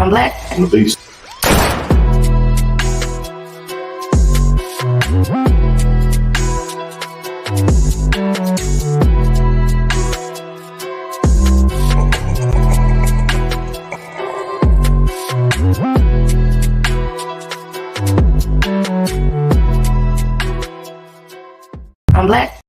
I'm black. I'm the beast. I'm black.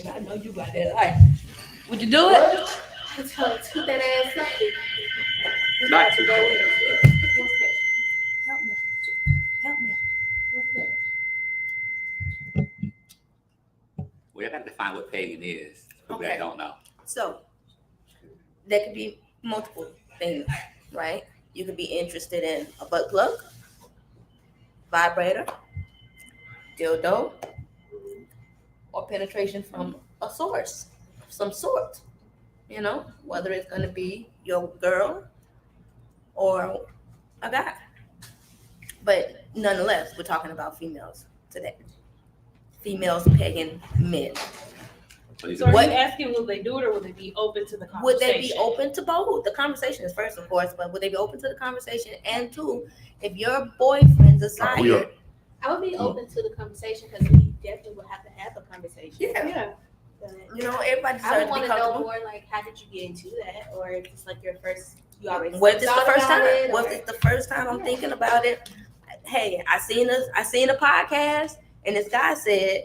I know you got that life. Would you do it? Toot that ass up. Not to go. pegging is. People that don't know. So there could be multiple things, right? You could be interested in a butt plug, vibrator, dildo, or penetration from a source of some sort. Whether it's going to be your girl or a guy. But nonetheless, we're talking about females today. Females pegging men. So are you asking, will they do it or will they be open to the conversation? Would they be open to both? The conversation is first, of course, but would they be open to the conversation? And two, if your boyfriend desired, I would be open to the conversation because we definitely would have to have a conversation. Yeah. But everybody I deserves would to be want to know comfortable. more, like, how did you get into that? Or if it's like your first, you already What if it's the thought first about time? it, What if it's the first time I'm thinking about it? Hey, I seen a podcast, and this guy said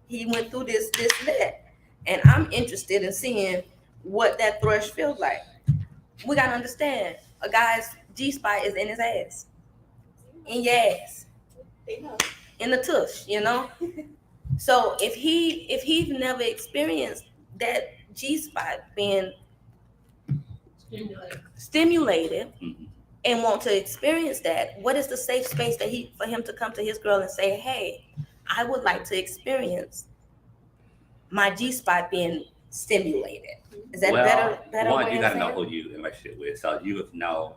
he went through this, that, and I'm interested in seeing what that thrush feels like. We gotta understand, a guy's G-spot is in his ass, in your ass, in the tush, So if he's never experienced that G-spot being stimulated and want to experience that, what is the safe space for him to come to his girl and say, hey, I would like to experience my G-spot being stimulated? Is that better one, way you of gotta saying know it? who you in relationship with, so you would know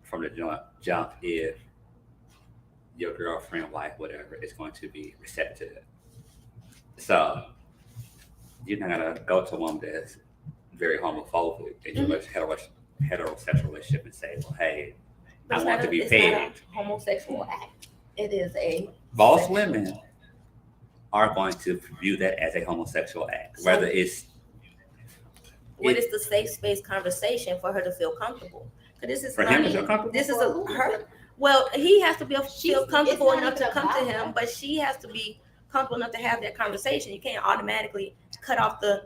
from the jump if your girlfriend, wife, whatever, is going to be receptive. So you're not gonna go to a woman that's very homophobic in your heterosexual relationship and say, well, hey, I want to be It's pegged. not a homosexual act. It is a Most sexual- women are going to view that as a homosexual act, whether it's What is the safe space conversation for her to feel comfortable? Because this is for him to feel comfortable. This is her. Well, he has to feel comfortable it's not enough to even come to about him, that. but she has to be comfortable enough to have that conversation. You can't automatically cut off the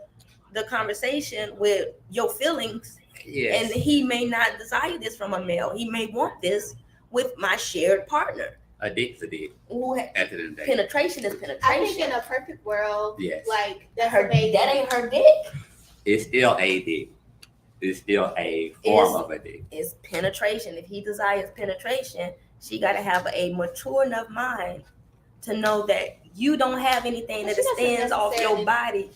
conversation with your feelings. Yes. And he may not desire this from a male. He may want this with my shared partner. A dick's a dick. Ooh, At the end of the day. penetration is I think penetration. in a perfect world, Yes. like, that's Her, amazing. that ain't her dick. It's still a dick. It's still a form of a dick. It's penetration. If he desires penetration, she got to have a mature enough mind to know that you don't have anything But that she doesn't extends off your necessarily body.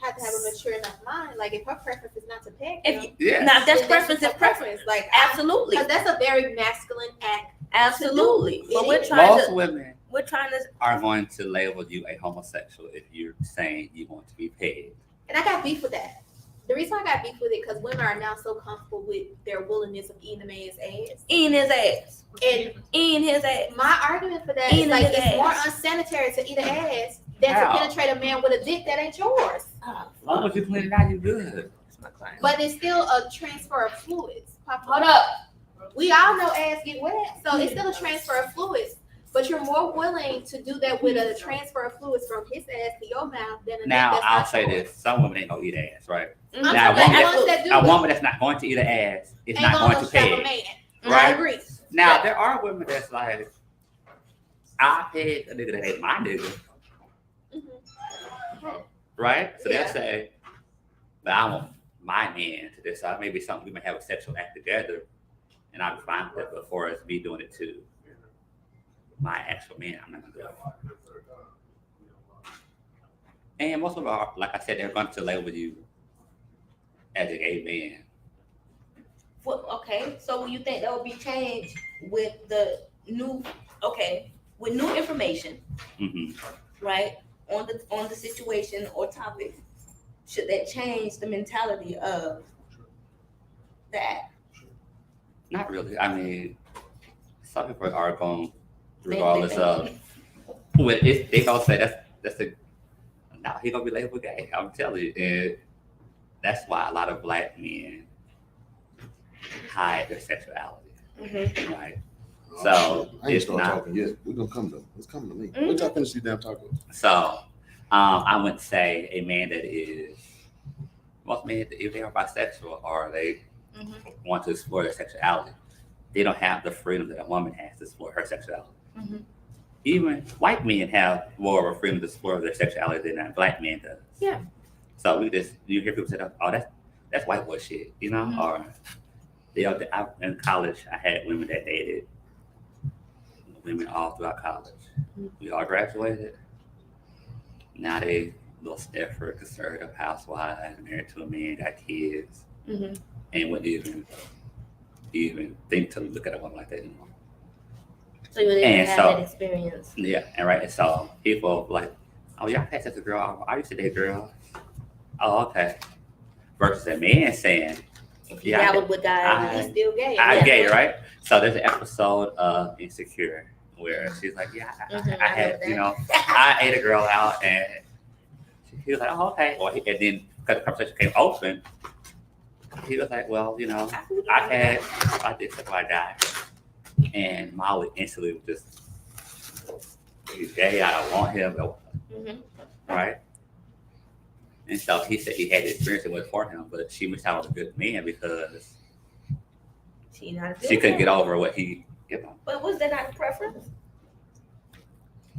have to have a mature enough mind. Like, if her preference is not to peg If him, you, Yeah. Now, if that's then preference, her it's preference. Like, Absolutely. because that's a very masculine act. Absolutely. to do. But It we're is. trying Most to, women we're trying to, are going to label you a homosexual if you're saying you want to be pegged. And I got beef with that. The reason I got beef with it because women are now so comfortable with their willingness of eating a man's ass. eating his ass. And Eating his ass. my argument for that Eating is like his it's more ass. unsanitary to eat an ass than How? to penetrate a man with a dick that ain't yours. Oh, As long as you clean it out, you're good. that's my client. But it's still a transfer of fluids. Hold up. We all know ass get wet, so it's still a transfer of fluids. But you're more willing to do that with a transfer of fluids from his ass to your mouth than a Now, dick that's I'll not say yours. this. Some women ain't going to eat ass, right? Mhm. I'm Now, talking a about the ones that do A it. woman that's not going to eat an ass is Ain't not gonna going go to strap a peg. man. I Right? agree. Now, Yeah. there are women that's like, I peg a nigga that ain't my nigga, Mhm. right? So Yeah. they'll say, but I want my man to decide. Maybe something we may have a sexual act together, and I'm fine with it. But for us, me doing it to my actual man, I'm not gonna do it. And most of our, like I said, they're going to label you as a gay man. Well, okay, so you think that will be changed with the new, with new information, Hmm. right, on the situation or topic? Should that change the mentality of that? Not really. I mean, some people are going, regardless They- of, well, if they gonna say that's a, now he gonna be labeled gay. I'm telling you, and that's why a lot of black men hide their sexuality, Mhm. right? So I ain't it's start not. talking yet. We're gonna come though. It's coming to me. Mhm. Wait till I finish these damn tacos. So I wouldn't say a man that is, most men, if they are bisexual or they Mhm. want to explore their sexuality, they don't have the freedom that a woman has to explore her sexuality. Mhm. even white men have more of a freedom to explore their sexuality than black men does. Yeah. So you hear people say, "Oh, that's white boy shit," you know, or in college I had women that dated women all throughout college. We all graduated. Now they lost effort, conservative housewives, married to a man, got kids, and wouldn't even think to look at a woman like that anymore. So you didn't And have so- that experience. Yeah, and right, and so people like, oh, y'all had sex with a girl. I used to date girls. Oh, okay. Versus a man saying, yeah, That was with guys. He's still gay. I'm gay, right? So there's an episode of Insecure where she's like, yeah, I had, I ate a girl out, and he was like, oh, okay. Well, and then because the conversation came open, he was like, well, I did something like that. And Molly instantly just, he's gay, I don't want him, right? And so he said he had the experience it was for him, but she missed out on a good man because she couldn't get over what he, But was that not a preference?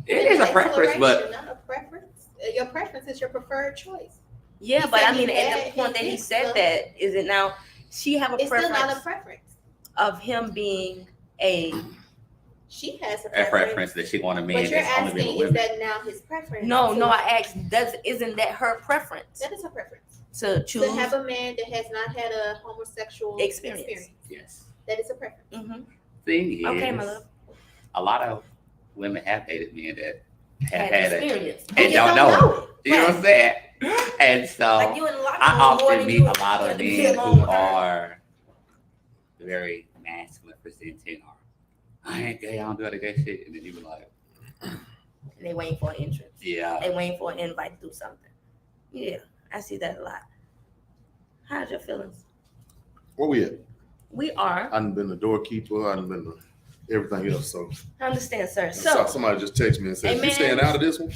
It is a preference, but Exploration, not a preference. Your preference is your preferred choice. Yeah, He but said I mean, he at had the point that he his said stuff. that, is it now she have a It's still preference not a preference. of him being a She has a a preference. preference that she wanted a man But you're that's only been asking, with is women. that now his preference? no, to- I asked, isn't that her preference That is her preference. to choose? To have a man that has not had a homosexual Experience. Yes. That is a preference. Thing is, Okay, my love. a lot of women have dated men that have Had had it experience. and You don't know it. You know what I'm saying? And so Like you in the locker I room more often than meet you a lot of in the men alone who with her. are very masculine presenting, or I ain't gay, I don't do other gay shit, and then you be like, And they waiting for an entrance. yeah, They waiting for an invite to do something. Yeah, I see that a lot. How's your feelings? Where we at? We are. I done been the doorkeeper. I done been the everything else. So I understand, sir. I saw So, somebody just text me and said, Hey, "You man. staying out of this one?"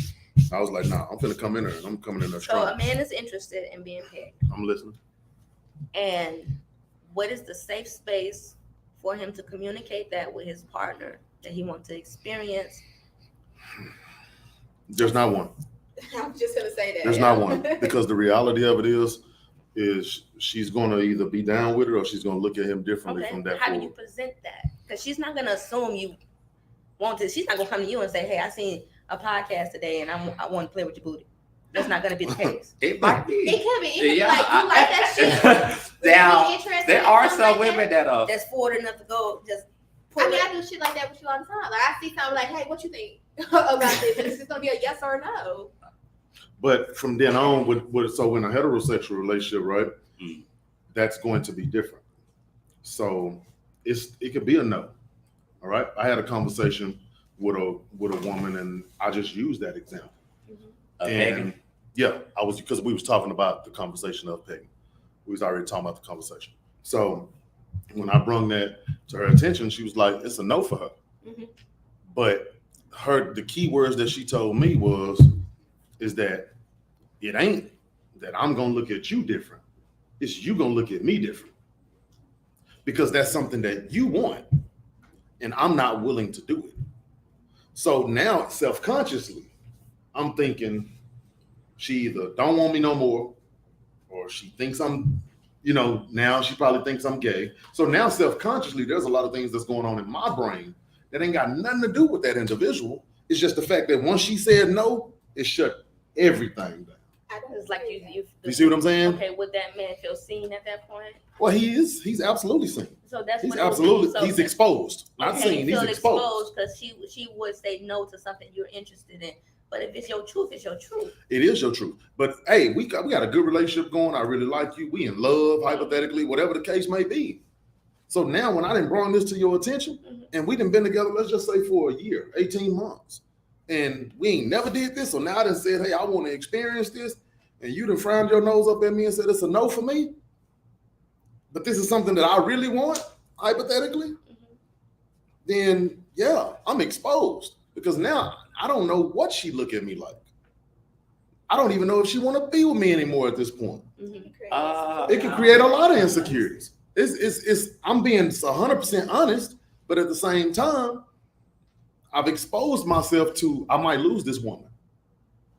I was like, "Nah, I'm finna come in there, and I'm coming in there so strong." a man is interested in being paired. I'm listening. And what is the safe space for him to communicate that with his partner that he wants to experience? There's not one. I'm just gonna say that. There's not one because the reality of it is she's gonna either be down with it or she's gonna look at him differently from Okay, that how do you forward. present that? Because she's not gonna assume you want to. She's not gonna come to you and say, "Hey, I seen a podcast today, and I want to play with your booty." That's not gonna be the case. it might be. It could be. Even Yeah, like you like that shit. Now, Would you be interested there in are something some like women that are. That's forward enough to go just pull I mean, it. I do shit like that with you all the time. Like I see something like, hey, what you think about this? And it's just gonna be a yes or a no. But from then on, so in a heterosexual relationship, right, Mm. that's going to be different. So it could be a no. All right. I had a conversation with a woman, and I just used that example. And yeah, I was because we was talking about the conversation of pegging. We was already talking about the conversation. So when I brung that to her attention, she was like, "It's a no for her." Mhm. But the key words that she told me is that it ain't that I'm gonna look at you different. It's you gonna look at me different because that's something that you want, and I'm not willing to do it. So now self-consciously, I'm thinking she either don't want me no more, or she thinks I'm, now she probably thinks I'm gay. So now self-consciously, there's a lot of things that's going on in my brain that ain't got nothing to do with that individual. It's just the fact that once she said no, it shut everything down. I don't It's like you. You see what I'm saying? Okay, would that man feel seen at that point? Well, he's absolutely seen. So that's He's what it would be. absolutely, So, he's exposed. Not okay, seen, you he's feel exposed. because she would say no to something you're interested in. But if it's your truth, it's your truth. It is your truth. But hey, we got a good relationship going. I really like you. We in love, hypothetically, whatever the case may be. So now when I didn't bring this to your attention, and we done been together, let's just say for a year, 18 months, and we ain't never did this. So now I done said, hey, I want to experience this, and you done frowned your nose up at me and said it's a no for me. But this is something that I really want, hypothetically, then yeah, I'm exposed. Because now I don't know what she look at me like. I don't even know if she want to be with me anymore at this point. It can create a lot of insecurities. I'm being 100% honest, but at the same time, I've exposed myself to I might lose this woman.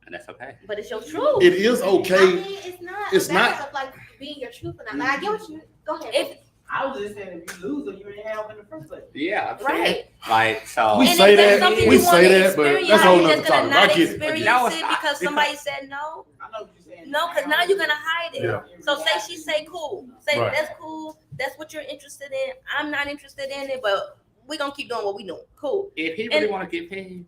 And that's okay. But it's your truth. It is okay. I mean, it's not. It's a matter not. of like being your truth or not. Like, I get what you. Go ahead. If I was just saying, if you lose her, you didn't have in the first place. Yeah, I'm saying, Right. like, so. We And say if that's that, something we you say wanna that, but experience, that's a whole you're nother just gonna topic. I not get it. experience No, it's it not. because somebody said no. I know what you're saying. No, because now you're gonna hide it. Yeah. So say she say cool. Say Right. that's cool. That's what you're interested in. I'm not interested in it, but we gonna keep doing what we doing. Cool. If he really And- want to get paid,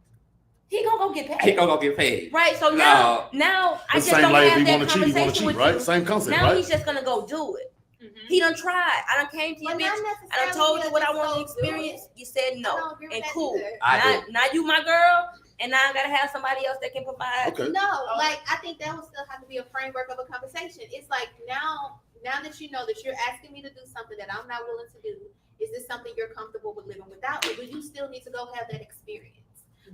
He gonna go get he paid. gonna go get paid. Right. So No. now I The just same don't like if have he that want to cheat, he want conversation to cheat, with right? you. Same concept, Now right? he's just gonna go do it. Mhm. He done tried. I done came to you, But bitch. not I done necessarily told you what I just want to go do experience. it. You said I no. don't agree with And that cool. either. I Now you my girl, and now I gotta have somebody else that can provide. Okay. No, like I think that would still have to be a framework of a conversation. It's like now that you know that you're asking me to do something that I'm not willing to do, is this something you're comfortable with living without? Or do you still need to go have that experience?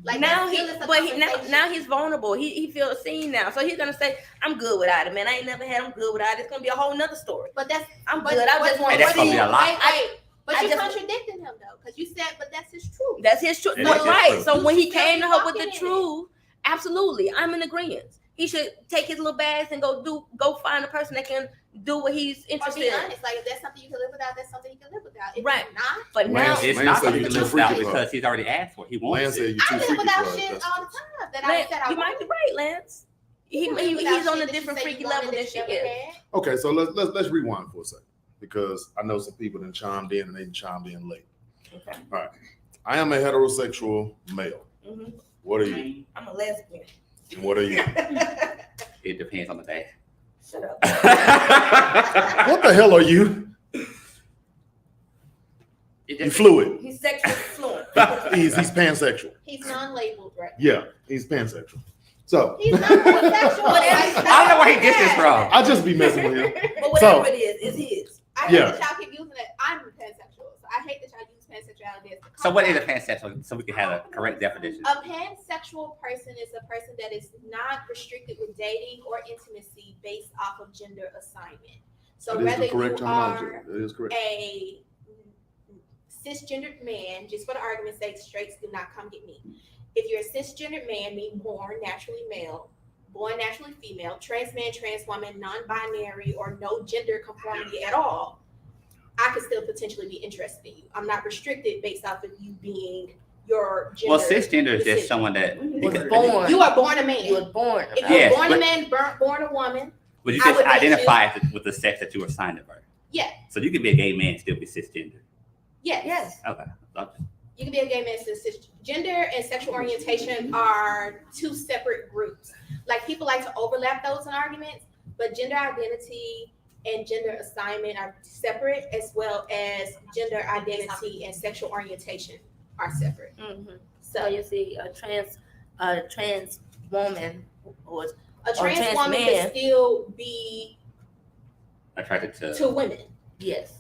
Like Now that he, still is a but now conversation. he's vulnerable. He feels seen now, so he's gonna say, "I'm good without it, man. I ain't never had him good without it. It's gonna be a whole nother story. But that's I'm but good. I what- just want Hey, to that's gonna see." be a lot. Wait. But I you're just- contradicting him though, because you said, but that's his truth. That's his truth. It But is right. his So truth. when he You should came to still her be with the walking in it. truth, absolutely, I'm in agreement. He should take his little bags and go find a person that can do what he's Or interested be in. honest, like if that's something you can live without, that's something you can live without. If Right. it's not, But now, Lance- It's Lance not said something you to too live freaky without for her. because he's already asked for it. He Lance wants said it. you too I live freaky without for shit us. all the time that I Lance, said I you might wanted. be right, Lance. You live without He's on shit a that you different say you freaky wanted level than that she you never is. had. Okay, so let's rewind for a second because I know some people that chimed in and they chimed in late. Okay. All right, I am a heterosexual male. Mhm. What are you? I'm a lesbian. And what are you? It depends on the day. Shut up. What the hell are you? It You just- fluid. He's sexually fluent. He's pansexual. He's non-labeled, right? Yeah, he's pansexual. So He's not homosexual. Whatever. Like, I don't know where he gets this from. I just be messing with him. But whatever it is, it's his. I hate Yeah. that y'all keep using it. I'm pansexual, so I hate that y'all use pansexuality as the So what is a concept. pansexual? So we can have a correct definition. A pansexual person is a person that is not restricted with dating or intimacy based off of gender assignment. So That is whether the correct you terminology. are That is correct. a cisgendered man, just for the argument's sake, straights do not come get me. If you're a cisgendered man, meaning born naturally male, born naturally female, trans man, trans woman, non-binary, or no gender conformity at all, I could still potentially be interested in you. I'm not restricted based off of you being your gender. Well, cisgender is just decision. someone that. Was because- born. You are born a man. You was born. If you're Yes, born but- a man, born a woman, But you I just would make identify with the sex that you were assigned at birth. Yeah. So you can be a gay man and still be cisgender. yes. Yes. Okay. You can be a gay man. Gender and sexual orientation are two separate groups. Like people like to overlap those in arguments, but gender identity and gender assignment are separate, as well as gender identity and sexual orientation are separate. Mhm. So So you see, a trans woman was a trans trans woman man. can still be Attracted to women. yes.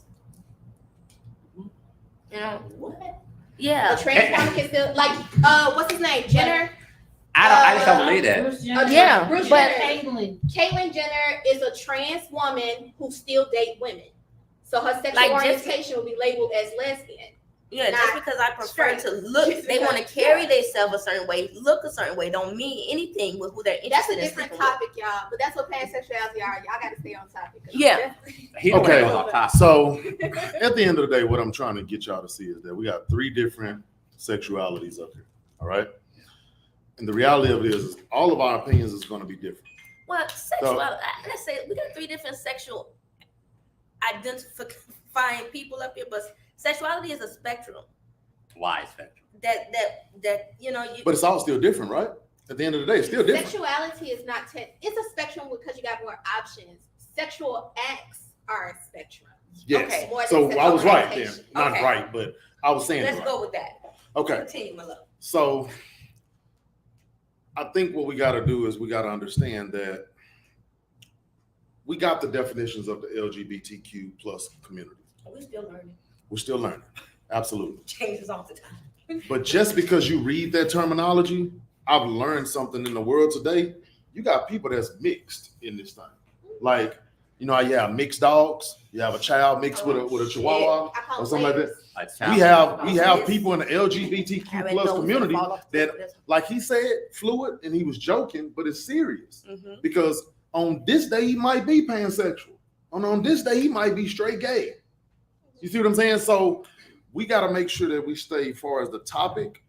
You know, What? yeah. A trans woman can still like what's his name? Jenner. I just don't believe that. Bruce Jenner. Yeah, Bruce but- Jenner. Caitlyn Jenner is a trans woman who still date women. So her sexual Like just- orientation will be labeled as lesbian. Yeah, just Not because I prefer straight. to look, Just they want to because- carry themselves a certain way, look a certain way, don't mean anything with who they're That's interested a in different sleeping with. topic, y'all. But that's what pansexuality are. Y'all got to stay on topic. Yeah. He don't Okay. want to go off topic. So at the end of the day, what I'm trying to get y'all to see is that we got three different sexualities up here. All right. And the reality of it is all of our opinions is going to be different. Well, sexuality, let's say we got three different sexual identifying people up here, but sexuality is a spectrum Why spectrum? that you know you But it's all still different, right? At the end of the day, it's still different. Sexuality is not it's a spectrum because you got more options. Sexual acts are a spectrum. Yes. Okay. More So than I was right then. orientation. Not Okay. right, but I was saying let's it right. go with that. Okay. Continue, my love. So I think what we got to do is we got to understand that we got the definitions of the LGBTQ plus community. We still learning. We're still learning. Absolutely. Changes all the time. But just because you read that terminology, I've learned something in the world today. You got people that's mixed in this thing. Like, You know how you have mixed dogs? You have a child mixed with a chihuahua I call or something like that. layers. We have people in the LGBTQ plus community that, like he said, fluid, and he was joking, but it's serious. Mhm. Because on this day he might be pansexual. On this day he might be straight gay. You see what I'm saying? So we got to make sure that we stay as far as the topic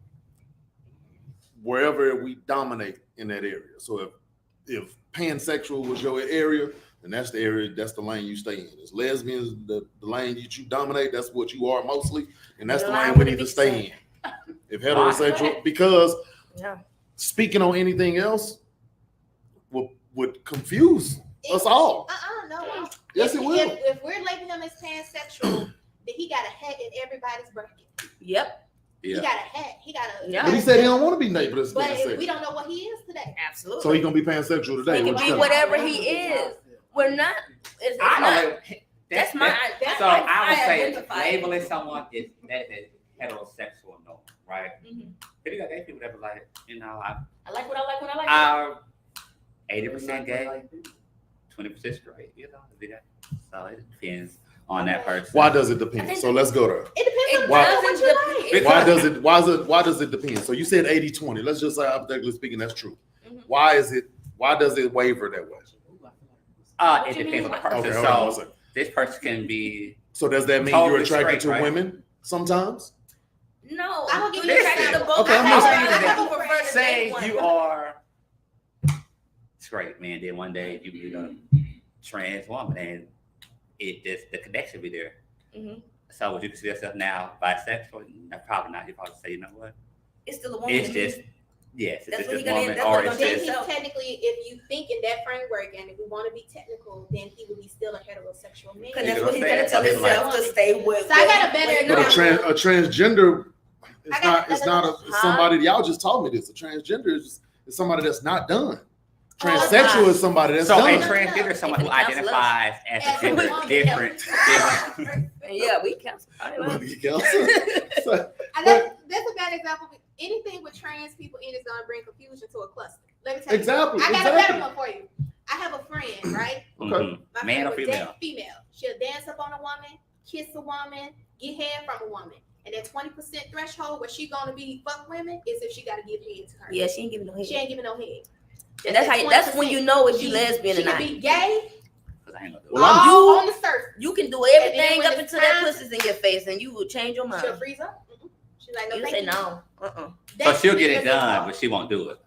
wherever we dominate in that area. So if pansexual was your area, then that's the area, that's the lane you stay in. As lesbians, the lane that you dominate, that's what you are mostly, and that's the lane we need to stay in. If heterosexual, because speaking on anything else would confuse us all. No. Yes, it will. If we're labeling him as pansexual, then he got a hat in everybody's bracket. Yep. He got a hat. He got a. Yeah. But he said he don't want to be labeled as But pansexual. we don't know what he is today. Absolutely. So he gonna be pansexual today. He can What be you whatever he is. We're not. It's I not. know. That's my. That's So my, I would say identify. labeling someone is heterosexual, no, right? Mhm. If you got gay people that be like, you know, I like what I like. What I like. I'm 80% gay, 20% straight, you know, so it depends on that person. Why does it depend? So let's go there. It depends on Why- what you like. Why does it depend? So you said 80-20. Let's just say hypothetically speaking, that's true. Mhm. Why does it waver that way? It depends on the person. Okay, hold on one So second. this person can be So does that mean Totally you're attracted straight, to right? women sometimes? No. I'm gonna give you You're an attracted to example. both. Okay, I'm I listening. have a prefer to say date one. you are straight, man. Then one day you meet a trans woman and the connection be there. Mhm. So would you consider yourself now bisexual? No, probably not. You probably say, you know what? It's still a woman. It's just yes, That's it's what just he gonna- woman that's or what it's he Then just he's technically, if you think in that framework, and if we want to be technical, then he would be still a heterosexual man. Because You that's know what he's what gonna I'm tell saying? himself to stay with. So I got a better But example. a transgender I got it's not Huh? somebody, y'all just taught me this. A transgender is somebody that's not done. Oh, Transsexual God. is somebody that's so a done. transgender is someone who It can cancel us. identifies as As a a gender woman. different. Yeah, we cancel. Brother, you counsel. So, And that's a bad example. Anything with trans people in is gonna bring confusion to a cluster. Let me tell you. Exactly, I got a exactly. better one for you. I have a friend, right? Okay. Mhm. My Man friend or would female? date female. She'll dance up on a woman, kiss a woman, get head from a woman. And that 20% threshold where she gonna be fuck women is if she gotta give head to her. Yeah, she ain't giving no She head. ain't giving no head. And that's when you know if you She- lesbian She or not. can be gay, 'Cause I ain't gonna do Well, it. I'm- all on the surface. You can do And then everything when up it's until that time- pussy's in your face, and you will change your She'll mind. freeze up. She's like, no, You thank say you. no. So That's she'll get it because done, but she won't do it.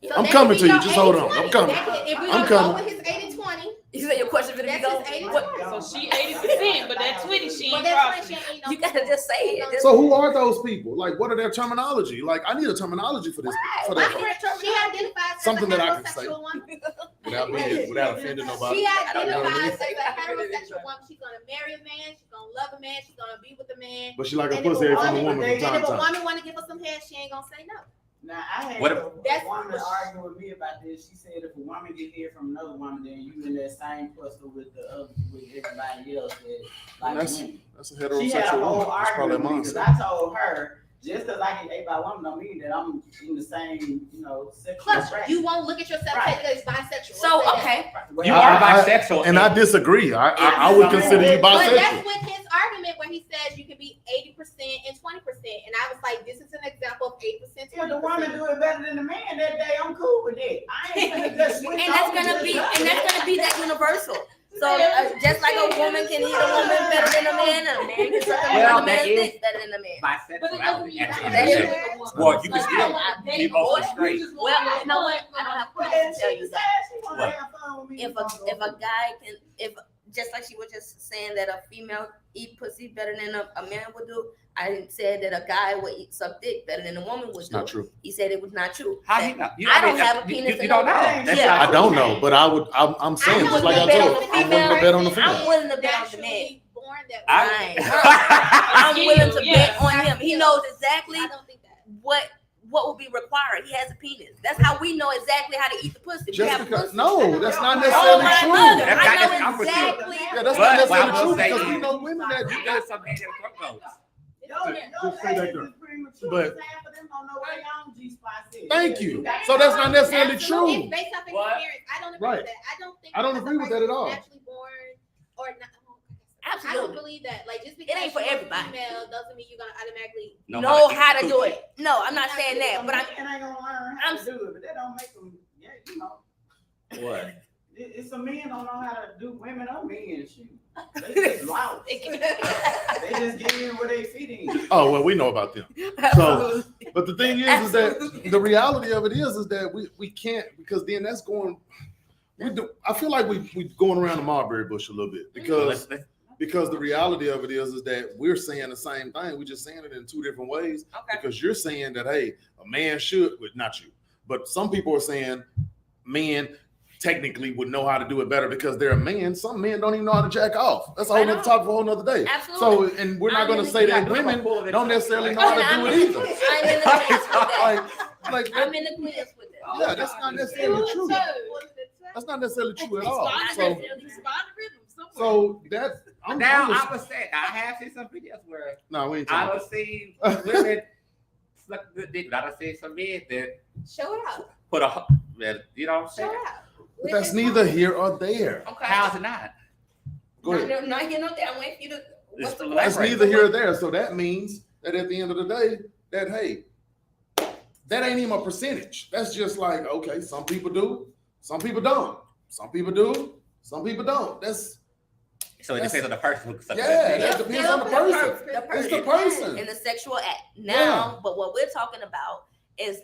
So I'm that coming could be to you. your Just hold on. 80-20. I'm coming. That could- If we're I'm gonna go coming. with his 80-20, You said your question for the that's go. his 80-20. What? So she 80%, but that 20 she But ain't that's why crossing. she ain't no. You gotta just say it. Just- So who are those people? Like, what are their terminology? Like, I need a terminology for this. For My that, friend, she identifies Something as a that I can say. heterosexual woman. without offending nobody. She You know what I identifies mean? as a heterosexual woman. She's gonna marry a man. She's gonna love a man. She's gonna be with a man. But she like a And if pussy a from a woman- woman from And time if to a time. woman want to give her some head, she ain't gonna say no. Now I had What a That's- woman arguing with me about this. She said if a woman get here from another woman, then you in that same cluster with the other, with everybody else that like That's women. a She had a heterosexual whole woman. That's probably a argument with me mindset. because I told her just because I get ate by a woman don't mean that I'm in the same, sexual Plus, bracket. you won't look at yourself Right. as bisexual. So Let's say that. okay, Well, You I- are I- bisexual. And I disagree. I would consider you But that's bisexual. with his argument where he says you can be 80% and 20%. And I was like, this is an example of 8%, if the 20%. woman do it better than the man that day, I'm cool with it. I ain't gonna just switch and that's over gonna to be the- that universal. So just like a woman can hit a woman better than a man, and a man can suck a Well, man's that is- dick better than a man. Bisexuality at the end That of the is- day. Well, you can still be mostly straight. Well, you know what? I don't have But to then tell she you said that. she wanna have fun with me. If a guy can, if just like she was just saying that a female eat pussy better than a man would do, I said that a guy would eat suck dick better than a woman would It's do. not true. He said it was not true. How you know? I don't have a penis You and don't no- know. That's Yeah. not I don't know, but I'm saying I just know like I you bet told on you, the I'm willing to bet on the female. I'm female. willing to bet on the man. Naturally born that way. I'm willing to Yeah. bet on him. He knows exactly I don't think that. what will be required. He has a penis. That's how we know exactly how to eat the pussy. We Just have because, pussy. no, that's not Oh necessarily my true. mother! That's I not- know I'm with you. exactly. Yeah, that's But not what I necessarily will true say because we is- know women that You got some man that throat goes. Your Just age say that is girl. premature. But- Half of them don't know where your own G-spot is. Thank you. So that's not necessarily Absolutely. true. It's based off What? experience. I don't agree Right. with that. I don't because agree a with that at person all. is Naturally born or not. I don't Absolutely. believe that. Like just because ain't for you're everybody. Female doesn't mean you're gonna automatically. Know how to do it. No, I'm not saying that, but I ain't gonna learn how I'm- to do it, but that don't make them. Yeah, you know. What? It's some men don't know how to do women or men. Shoot. They just loud. They just get in where they fit in. Oh well, we know about them. So, but the thing is that the reality of it is that we can't, because then that's going. I feel like we going around the mulberry bush a little bit because the reality of it is that we're saying the same thing. We're just saying it in two different ways. Okay. Because you're saying that hey, a man should, but not you. But some people are saying men technically would know how to do it better because they're a man. Some men don't even know how to jack off. That's a whole nother topic for a whole nother day. Absolutely. So, and we're not I'm going in to the- say that women don't necessarily know how to do it either. I'm in agreement with that. Like, I'm in agreement with that. yeah, that's not necessarily true. That's not necessarily true at all. So that's I'm Now just, I was saying I have seen some videos where no, we ain't I talking. don't see women suck good dick. I don't see some men that Show it out. put a you know what I'm Show saying? it out. But that's neither here or there. Okay. How's it not? Go ahead. Not here, no there. I'm waiting for you to. What's the That's Right. neither here or there. So that means that at the end of the day, that hey, that ain't even a percentage. That's just like, okay, some people do, some people don't. Some people do, some people don't. That's So it depends on the person who sucks yeah, that that dick. depends on the person. It's the person. in the sexual act. Now, Yeah. but what we're talking about is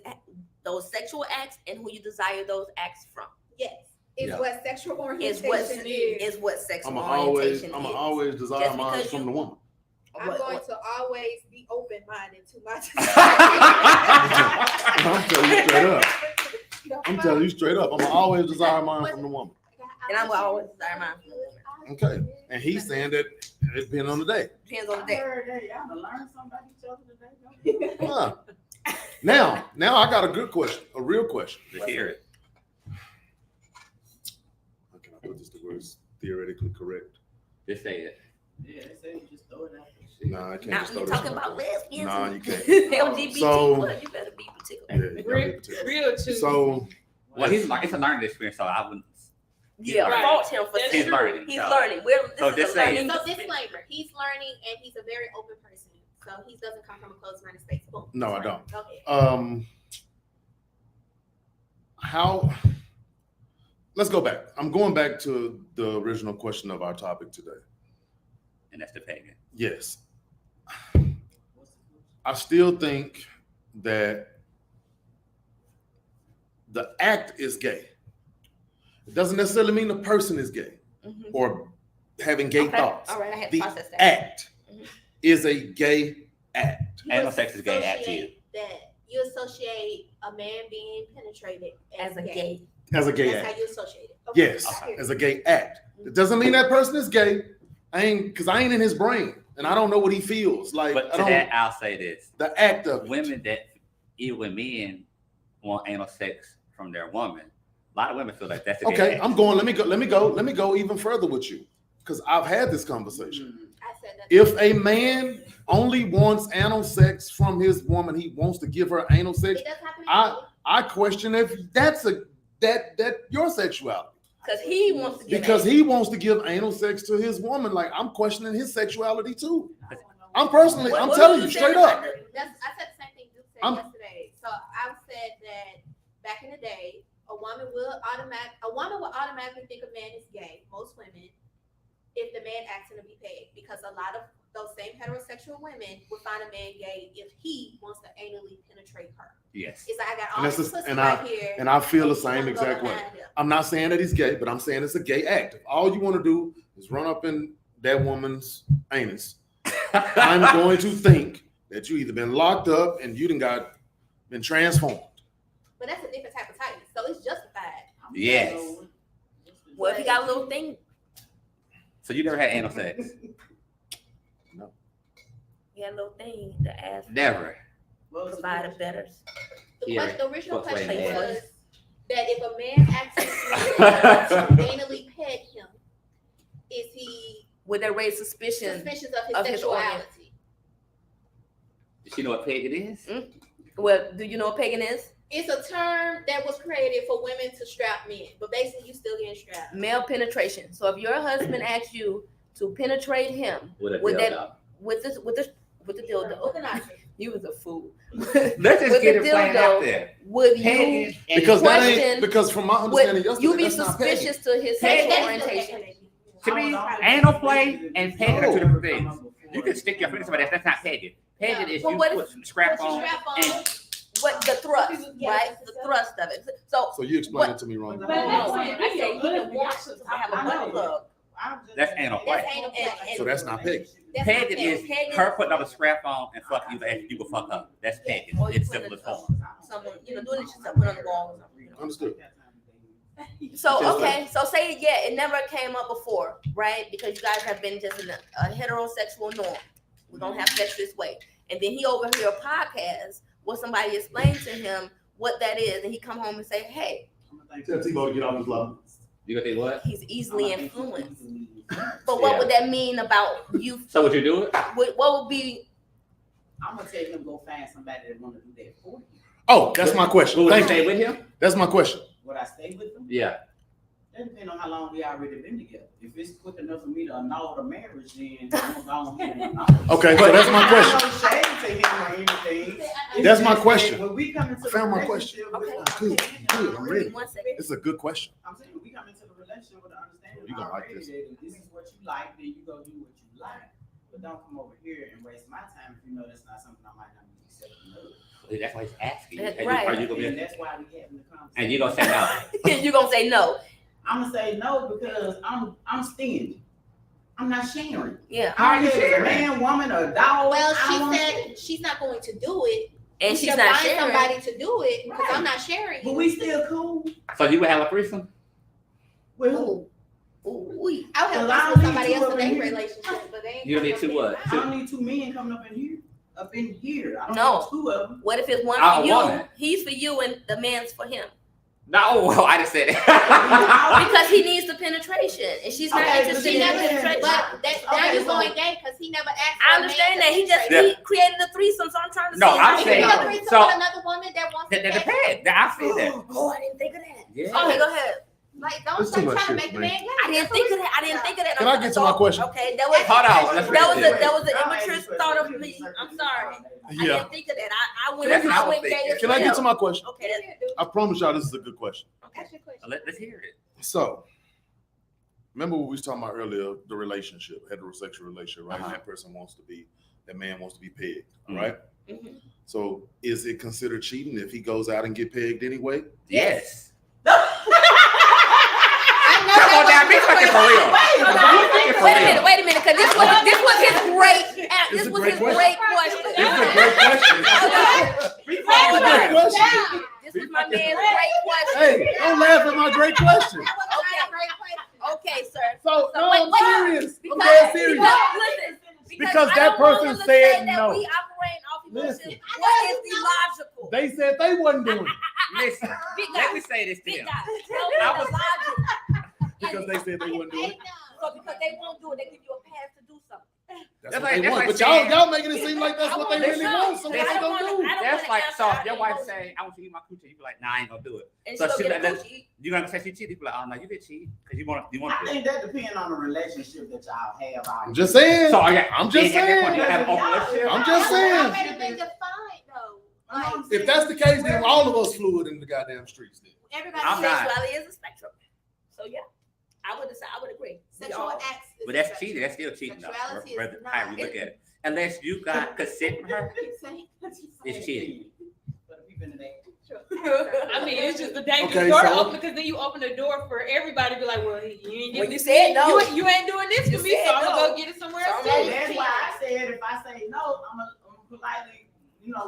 those sexual acts and who you desire those acts from. Yes. It's Yeah. what sexual Is orientation what is. is what sexual I'ma always orientation desire Just mine because from you- the woman. I'm What- going what- to always be open-minded to my I'm telling you straight up. I'm telling you straight up. I'm gonna always desire mine from the woman. And I will always desire mine from the woman. Okay. And he's saying that it depends on the day. Depends on I the day. heard that y'all done learned something about each other today. Don't you? Huh. Now I got a good question, a real question. Let's hear it. How can I put this to where it's theoretically correct? Just say it. Yeah, they say you just throw it out there. Nah, I can't Now just you're throw this talking one out about there. lesbians. Nah, and you can't. LGBT. So- well, you better be particular. Yeah, you gotta be particular. Real too. So Well, it's a learning experience, so I wouldn't. Yeah, Right. fault him for That's saying He's learning. he's so. learning. So This just is a say learning. So disclaimer, he's learning and he's a very open person. So he doesn't come from a closed-minded space. Boom. No, I He's don't. learning. Go ahead. how let's go back. I'm going back to the original question of our topic today. And that's the pagan. Yes. I still think that the act is gay. It doesn't necessarily mean the person is gay Mhm. or having gay Okay. thoughts. All right, I had to The process that. act Mhm. is a gay act. You Anal sex is gay act to you. associate that you associate a man being penetrated As a gay. As a gay That's act. how you associate it. Okay, Yes, I hear you. as a gay act. It doesn't mean that person is gay. I ain't in his brain and I don't know what he feels like. But I to don't, that, I'll say this: the act of it. women that, even men, want anal sex from their woman. A lot of women feel like that's a gay Okay, act. I'm going. Let me go even further with you because I've had this conversation. I said that. If a man only wants anal sex from his woman, he wants to give her anal sex. It does happen. I question if that's that your sexuality Because he wants to get because he wants to give anal sex to his woman. Like I'm questioning his sexuality too. I'm What telling you you said straight about up. that? I said the same thing you said I'm- yesterday. So I said that back in the day, a woman will automatically think a man is gay. Most women, if the man asks him to be paid, because a lot of those same heterosexual women would find a man gay if he wants to anally penetrate her. Yes. It's like I got And all that's this just- pussy and right here. And I feel the you same wanna go exact way. behind him. I'm not saying that he's gay, but I'm saying it's a gay act. If all you want to do is run up in that woman's anus, I'm going to think that you either been locked up and you been transformed. But that's a different type of tightness, so it's justified. Yes. Well, if he got a little thing, So you never had anal sex? he got a little thing, the ass Never. provider better. The original What's question waiting? was that if a man asks you to anally pet him, is he Would they raise suspicion? suspicious of his of his sexuality? Does she know what peg it is? Well, do you know what pegging is? It's a term that was created for women to strap men, but basically you still getting strapped. Male penetration. So if your husband asks you to penetrate him With a with dildo. that with the dildo, Look at you was a fool. Let's With just get the it plain dildo, out there. Would you Pegging and Because that question, ain't because from my understanding would you yesterday, be that's not pegging. suspicious to his Pegging. sexual orientation? To me, anal play and pegging are two different things. You can stick your finger in somebody else. That's not pegging. Pegging is But you what put some strap on. And what the thrust, right? The thrust of it. So So you explained it to me wrong. But no, I say he can want to have a butt plug. That's anal play. That's anal play. So that's not pegging. Pegging is her putting on a strap on and fuck you as you will fuck up. That's pegging. Or you It's put simplest it- form. Someone, doing it yourself, put on the wall or something. Understood. So okay, so say it never came up before, right? Because you guys have been just in a heterosexual norm. We're gonna have sex this way, and then he overhear a podcast where somebody explains to him what that is, and he come home and say, "Hey, Tell T-Bo to get off his level. You gonna think what? he's easily influenced." But what would that mean about you? So would you do it? What would be? I'm gonna tell him go find somebody that want to do that for you. Oh, that's my question. Would you Thank stay you. with him? That's my question. Would I stay with them? Yeah. That depends on how long we already been together. If it's quick enough for me to annul the marriage, then I'm gonna go ahead and annul it. Okay, so that's my question. I don't shade to him or anything. It's That's my just question. that When we come into I found the my question. relationship with Okay. Good, I'm ready. One second. It's a good question. I'm saying we come into the relationship with the understanding You gonna like already this. that if this is what you like, then you go do what you like. But don't come over here and waste my time if you know that's not something I might not be accepting of. That's why he's asking. That's And right. Are you gonna And be? that's why we having the conversation. And you gonna say no? You gonna say no? I'm gonna say no because I'm stingy. I'm not sharing. Yeah, How are you I don't care if it's a sharing? man, woman, or dog. Well, I she want said she's not going to do it. and We she's should not find sharing. somebody to do it because Right. I'm not sharing. But we still cool. So you would have a threesome? With who? Ooh, I would have Well, I fun don't with need somebody two else of in them their here. relationship, but they ain't. You don't need got two no what? I don't need two men coming up in here. Up in here. I don't No. need two of them. what if it's one I for you? want it. He's for you, and the man's for him No, I just said it. because he needs the penetration, and she's not Okay, interested but in the then- penetration. But that now Okay, you're so- going gay because he never asked. I understand that he just Yeah. he created a threesome, so I'm trying to No, see. I'm how If he saying- you can- agree to So- with another woman that wants That to sex, depends. I feel that. Oh, I didn't think of that. Yeah. Okay, go ahead. like don't That's start too much trying to shit make the for me. man gay. I didn't think of that. I didn't think of that. Can I get to my question? Okay, that was Hold on, let's that was finish a that was an I'll immature ask you a thought of question. me. I'm sorry. I Yeah. didn't think of that. I went That's what I I was went gay thinking. as Can I get to well. my question? Okay, that's, I promise y'all this is a good question. Ask your question. Let's hear it. So, remember what we was talking about earlier, the relationship, heterosexual relationship, right? Uh-huh. That man wants to be pegged, Mhm. right? Mhm. So, is it considered cheating if he goes out and get pegged anyway? Yes. I know Come on that now, be was fucking for real. Hold on. Be fucking for real. Wait a minute, because this was his great It's this a was great his question. great question. This is a great question. Hold on. It's a great question. This was my man's great question. Hey, don't laugh at my great question. That was a great question. Okay, sir. So, no, wait, I'm wait. serious. I'm dead serious. Listen, Because I that don't want person him to said say that no. we operate off emotions. Listen. What is the logical? They said they wasn't doing it Listen, Big let guy, me say this to big him. guy. Tell me I the was- logic. because they said they wouldn't do it. So because they won't do it, they give you a pass to do something. That's That's what like- they want. that's But like saying- y'all making it seem like that's what they I really wanna want. So know. what I they don't gonna wanna- do? I don't That's wanna like, ask so her if your how wife they say, I want you to eat my coochie, you be like, nah, I ain't gonna do it. And So she'll she get a like, coochie. You gonna say she cheated? You be like, oh no, you did cheat because you want I to. think that depends on the relationship that y'all have. I'm just saying. So yeah, I'm just saying. You have open relationship. I'm just saying. Already been defined though. Like If that's the case, then all of us fluid in the goddamn streets. Then everybody I'm not. Sexuality is a spectrum. So yeah, I would agree. We sexual all- acts. is But that's sexual. cheating. That's still cheating. Though. Sexuality is Rather not. how we look at it. Unless you got consent from her, Keep saying- it's cheating. But if you've been in that, I mean, it's just a dangerous Okay, door to so- open because then you open the door for everybody to be like, well, you ain't When giving you this said me. no. You ain't doing this You for me, so said I'm no. gonna go get it somewhere So else. I'm so that's why I said if I say no, I'm gonna politely,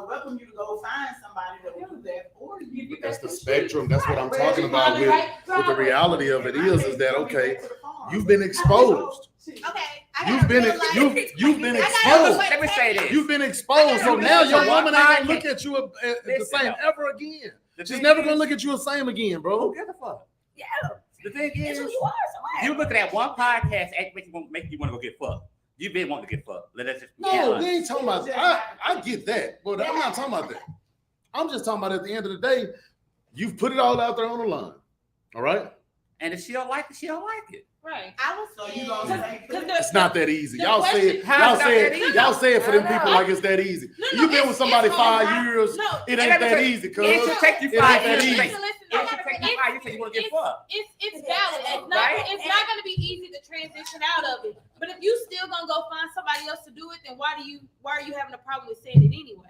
welcome you to go find somebody that will do that for you. that's the spectrum. That's what I'm talking about. With the reality of it is that okay, you've been exposed. Okay. I You've got a been real life- you've been I got a exposed. real Let me say this. You've been exposed. So now your woman ain't gonna look at you the Listen, same though. ever again. The She's thing never is- gonna look at you the same again, Who bro. gives a fuck? Yeah, The thing it's is, who you are. So what? you look at that one podcast and make you want to go get fucked. You've been wanting to get fucked. Let us just be No, honest. we ain't talking about. I get that, but I'm not talking about that. I'm just talking about at the end of the day, you've put it all out there on the line. All right? And if she don't like it, she don't like it. Right. I was So in, you gonna say It's not that easy. the Y'all say it. question- How is it Y'all say it for them I know. people like it's that easy. No, You've been it's- with somebody it's 5 hard. years. No, It ain't that easy, It cuz. should take you It 5 ain't that years. easy. Listen, It should take you 5 years till you want to get fucked. It's valid. It's not. Right? It's not going to be easy to transition out of it. But if you still gonna go find somebody else to do it, then why are you having a problem with saying it anyway?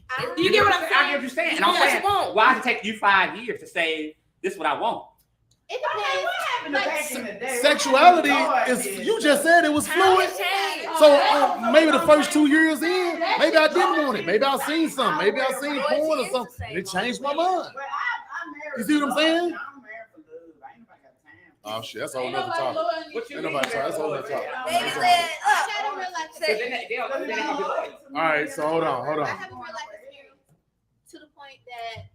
I- Do you get what I'm I saying? get what you're saying. And I'm Yes, saying, won't. why does it take you 5 years to say this is what I want? It Okay, depends. what happened Like, back in the day? Sexuality What happened is, to you just said it was fluid. So maybe the first 2 years in, maybe I didn't want it. Maybe I seen something. Maybe I seen porn or something. And it changed my mind. Well, I'm married. You see what I'm for love. saying? I'm married for love. Ain't nobody got time. Oh shit, that's a whole Ain't nother nobody topic. loyal in What you Ain't mean? nobody talking. That's a whole nother topic. They said, I had a real life Because then experience. they don't be loyal. All right, so hold on. I have a real life experience to the point that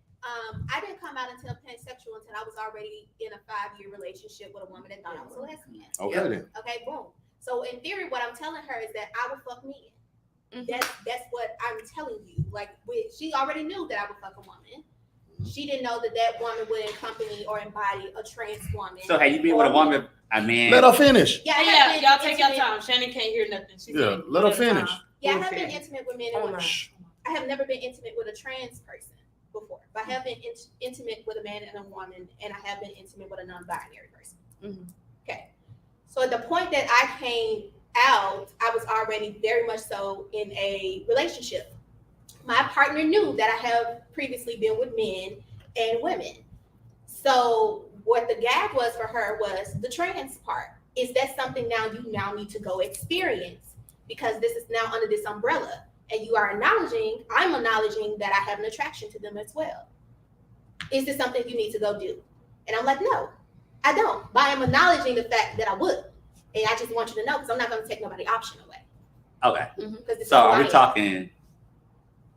I didn't come out until pansexual until I was already in a 5-year relationship with a woman that thought I was a lesbian. Okay then. Okay, boom. So in theory, what I'm telling her is that I would fuck men. Mhm. That's what I'm telling you. Like, she already knew that I would fuck a woman. She didn't know that woman would accompany or embody a trans woman. So have you been with a woman, a man? Let her finish. Yeah, I Yeah, have been y'all take your intimate- time. Shannon can't hear nothing. She Yeah, said, let her one at a finish. time. Yeah, I have been intimate with men and Oh, women. no. I have never been intimate with a trans person before, but I have been intimate with a man and a woman, and I have been intimate with a non-binary person. Mhm. Okay, so at the point that I came out, I was already very much so in a relationship. My partner knew that I have previously been with men and women. So what the gag was for her was the trans part. Is that something now you now need to go experience? Because this is now under this umbrella. And you are acknowledging, I'm acknowledging that I have an attraction to them as well. Is this something you need to go do? And I'm like, no, I don't. But I am acknowledging the fact that I would. And I just want you to know, because I'm not going to take nobody's option away. Okay. Because this So is who are I we am. talking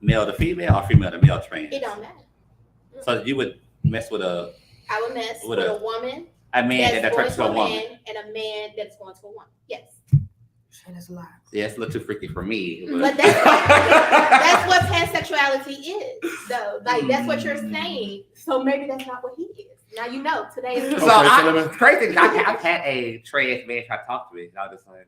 male to female or female to male trans? It don't matter. So you would mess with a I would mess With with a a woman man that's that going attracts to to a a woman. man and a man that's going to a woman. Yes. That's a lot. Yeah, it's a little too freaky for me. But that's what pansexuality is, though. Like, that's what you're saying. So maybe that's not what he is. Now you know. Today is So Okay, so let me- crazy. I've had a trans man try to talk to me. And I was just like,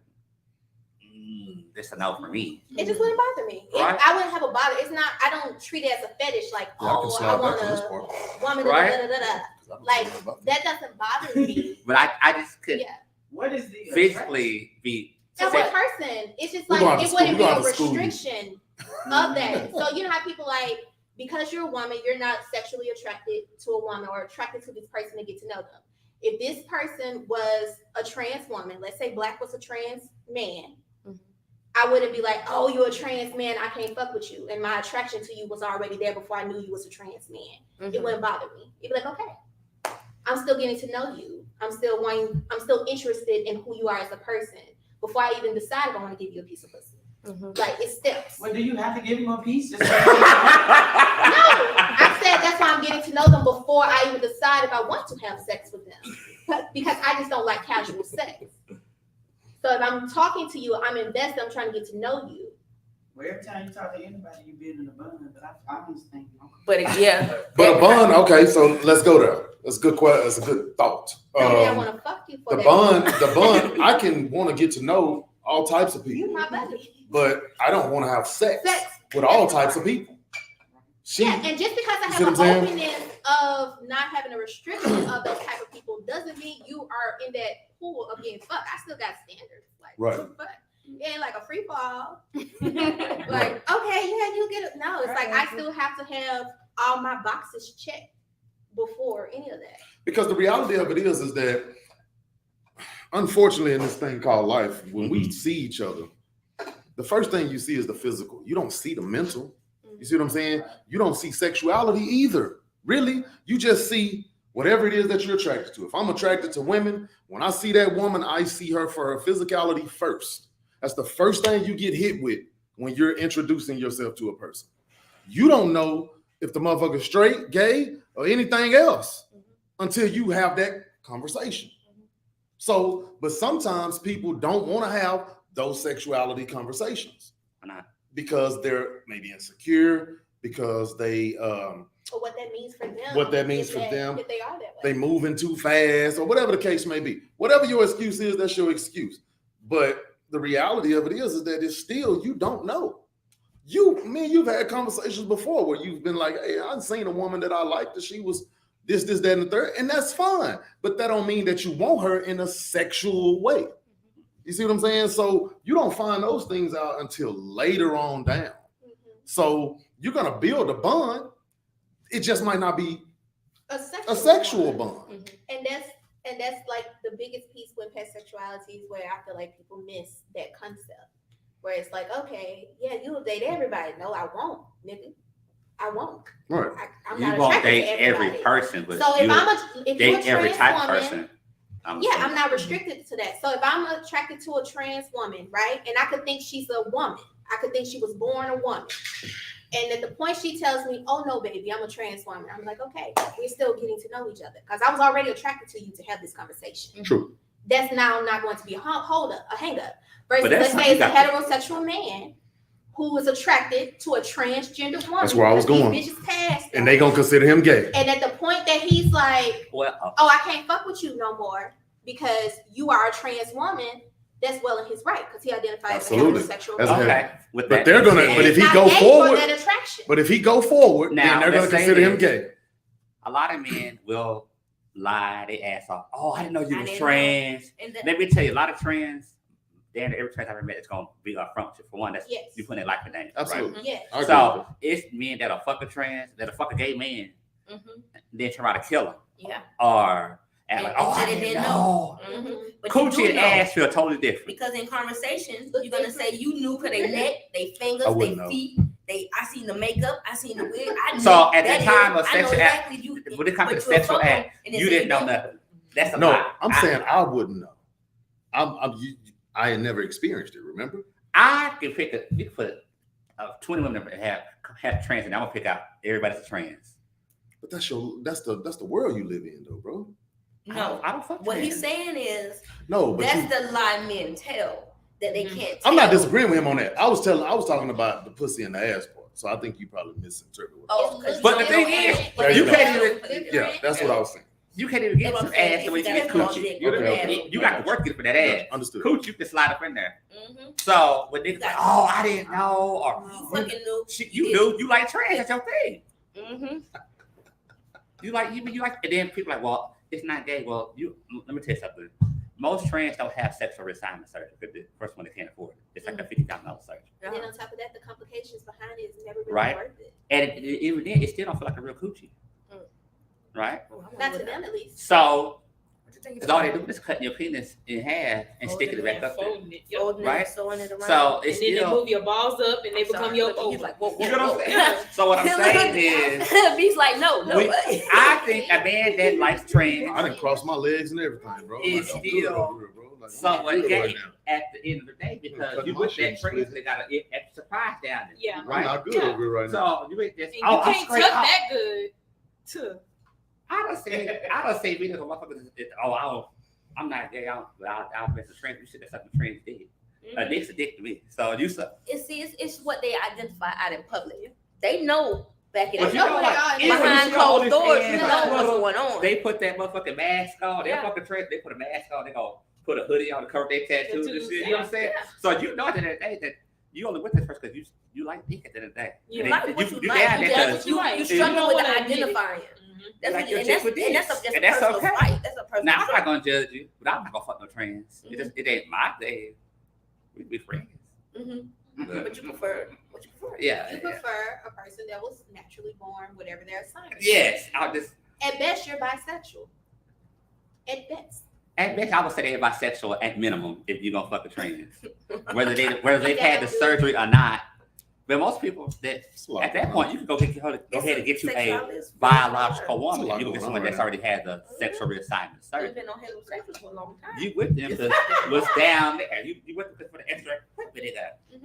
this is a no for me. it just wouldn't bother me. Right. I wouldn't have a bother. It's not. I don't treat it as a fetish. Like, Yeah, I can oh, I slide want back to this a part. woman. Right. Da, da, da, da, da. Like, that doesn't bother me. But I just couldn't Yeah. What is the physically be. As a sex- person, it's just We like gonna have to it wouldn't school- be we a gonna have to school you. restriction of that. So you know how people like, because you're a woman, you're not sexually attracted to a woman or attracted to this person to get to know them. If this person was a trans woman, let's say Black was a trans man, Mhm. I wouldn't be like, oh, you're a trans man, I can't fuck with you. And my attraction to you was already there before I knew you was a trans man. Mhm. It wouldn't bother me. It'd be like, okay, I'm still getting to know you. I'm still interested in who you are as a person before I even decide if I want to give you a piece of pussy. Mhm. Like, it's steps. Well, do you have to give him a piece? Just No, I said that's why I'm getting to know them before I even decide if I want to have sex with them. Because I just don't like casual sex. So if I'm talking to you, I'm invested, I'm trying to get to know you. Well, every time you talk to anybody, you building a bond. But I was thinking, okay. But yeah. But a bond, okay, so let's go there. That's a good question. That's a good thought. Maybe I want to fuck you for The that. bond, I can want to get to know all types of You people, my buddy. but I don't want to have sex Sex. with all types of people. She, Yeah, and just because I You see have what an I'm saying? openness of not having a restriction of those type of people doesn't mean you are in that pool of getting fucked. I still got standards. Like, Right. what the fuck? It ain't like a free fall. Like, okay, yeah, you get it. No, it's like I still have to have all my boxes checked before any of that. because the reality of it is that unfortunately in this thing called life, when we see each other, the first thing you see is the physical. You don't see the mental. You see what I'm saying? You don't see sexuality either. Really, you just see whatever it is that you're attracted to. If I'm attracted to women, when I see that woman, I see her for her physicality first. That's the first thing you get hit with when you're introducing yourself to a person. You don't know if the motherfucker's straight, gay, or anything else until you have that conversation. So, but sometimes people don't want to have those sexuality conversations. Why not? Because they're maybe insecure, because they Or what that means for them. If they are that way. they moving too fast or whatever the case may be. Whatever your excuse is, that's your excuse. But the reality of it is that it's still, you don't know. You've had conversations before where you've been like, hey, I've seen a woman that I liked that she was this, that, and the third, and that's fine. But that don't mean that you want her in a sexual way. You see what I'm saying? So you don't find those things out until later on down. So you're gonna build a bond. It just might not be a sexual bond. And that's like the biggest piece with pansexuality is where I feel like people miss that concept. Where it's like, okay, yeah, you'll date everybody. No, I won't, nigga. I won't. Right. I'm You not won't attracted date to every everybody. person, but So you if date you're a every trans type of woman, person. I'm not restricted to that. So if I'm attracted to a trans woman, right, and I could think she's a woman, I could think she was born a woman, and at the point she tells me, "Oh no, baby, I'm a trans woman," I'm like, "Okay, we're still getting to know each other," because I was already attracted to you to have this conversation. True. That's now not going to be a hang up. Versus, But that's let's say it's a something heterosexual man who is attracted to a transgender woman. That's where I was going. These bitches passed And they gonna consider him gay. And at the point that he's like, Well, "Oh, I can't fuck with you no more because you are a trans woman," that's well in his right because he identifies Absolutely. as a heterosexual That's man. okay. With But that they're being gonna- said, but if he He's go not gay forward- for that attraction. But if he go forward, Now, then they're gonna let's say consider him this. gay. a lot of men will lie their ass off. Oh, I didn't know you I was didn't trans. And Let me tell you, a lot of trans, damn, every trans I've ever met is gonna be upfront. For one, that's Yes. you putting their life in danger. Absolutely. Right? Yes. I agree So it's men that'll fuck a trans, that'll fuck a gay man, then try to kill him. Yeah. Or act like, And oh, I they didn't didn't know. But you Coochie do and know. ass feel totally different. Because in conversations, you're gonna say you knew because they neck, they fingers, I they wouldn't know. feet. I seen the makeup, I seen the wig. I knew So at the that time is- of I know sexual act, exactly you, when it comes to but the you're sexual fucking, act, and they you say didn't know don't. nothing. That's a No, lie. I'm saying I wouldn't know. I had never experienced it. Remember? I can pick you can put 20 women that have trans, and I'm gonna pick out everybody's a trans. But that's the world you live in, though, bro. No, I don't fuck what trans. he's saying is No, but that's the lie men tell that they can't. I'm not tell. disagreeing with him on that. I was talking about the pussy and the ass part. So I think you probably misinterpreted what I Oh, was 'cause But you the don't thing know is, anal. you can't saying. Yeah, that's what I was saying. You can't even get That's some what I'm saying. ass the way you If get you got coochie. dick, You, okay. you got to work it for that ass. Understood. Coochie, you can slide up in there. Mhm. So when niggas like, oh, I didn't know, or You fucking knew. you knew, you like trans, that's your thing. Mm-hmm. You like, and then people like, well, it's not gay. Well, let me tell you something. Most trans don't have sexual reassignment surgery because the first one they can't afford it. It's like a $50,000 surgery. And then on top of that, the complications behind it is never really Right. worth it. And even then, it still don't feel like a real coochie. Right? Not to them, at least. So, because all they do is cutting your penis in half and Oh, sticking it back up there. folding it. Yep. Folding Right. it, sewing it around. So, And it's then they still, move your balls up and they become Sorry, your look, he's ovaries. like, whoa, whoa, you know what I'm whoa. saying? So what I'm saying is, He's like, no. I think a man that likes trans I done crossed my legs and everything, bro. It's I'm still good over here, bro. Like, I'm somewhat good gay right now. at the end of the day because Cut you my with shit, that trans, please. they got an extra surprise down there. Yeah. I'm Right. not good over here right now. So you ain't just, And oh, you I'm can't straight tuck up. that good, too. I don't say videos of motherfuckers. I'm not gay. I'll mess with trans. You shit that's something trans did. A dick's a dick to me. So you suck. It's what they identify out in public. They know back in But the you know what what? they Even when behind you see all closed these doors, you trans know what's motherfuckers, going on. They put that motherfucking mask on. They're Yeah. fucking trans. They put a mask on. They gonna put a hoodie on to cover their tattoos and shit. You know what I'm saying? Yeah. So you know at the end of the day that you only with this person because you like dick at the end of the day. You And like then what you you like. down You there got 'cause what you like. You you struggle don't with the wanna admit it. identifying. That's Like what, your and chick that's with and that's dicks. just a And that's personal okay. fight. That's a personal Now I'm fight. not gonna judge you, but I'm not gonna fuck no trans. It ain't my thing. We be friends. But you prefer what you prefer. Yeah. You yeah. prefer a person that was naturally born, whatever their assignment. Yes, I'll just. At best, you're bisexual. At best. At best, I would say they're bisexual at minimum if you're gonna fuck a trans, whether they've had the surgery or not. But most people that at that point you can go ahead and get you a biological woman. You can get someone that's already had the sexual reassignment You've surgery. been on heterosexual for a long time. You with them because what's down there. You with them for the extra equipment they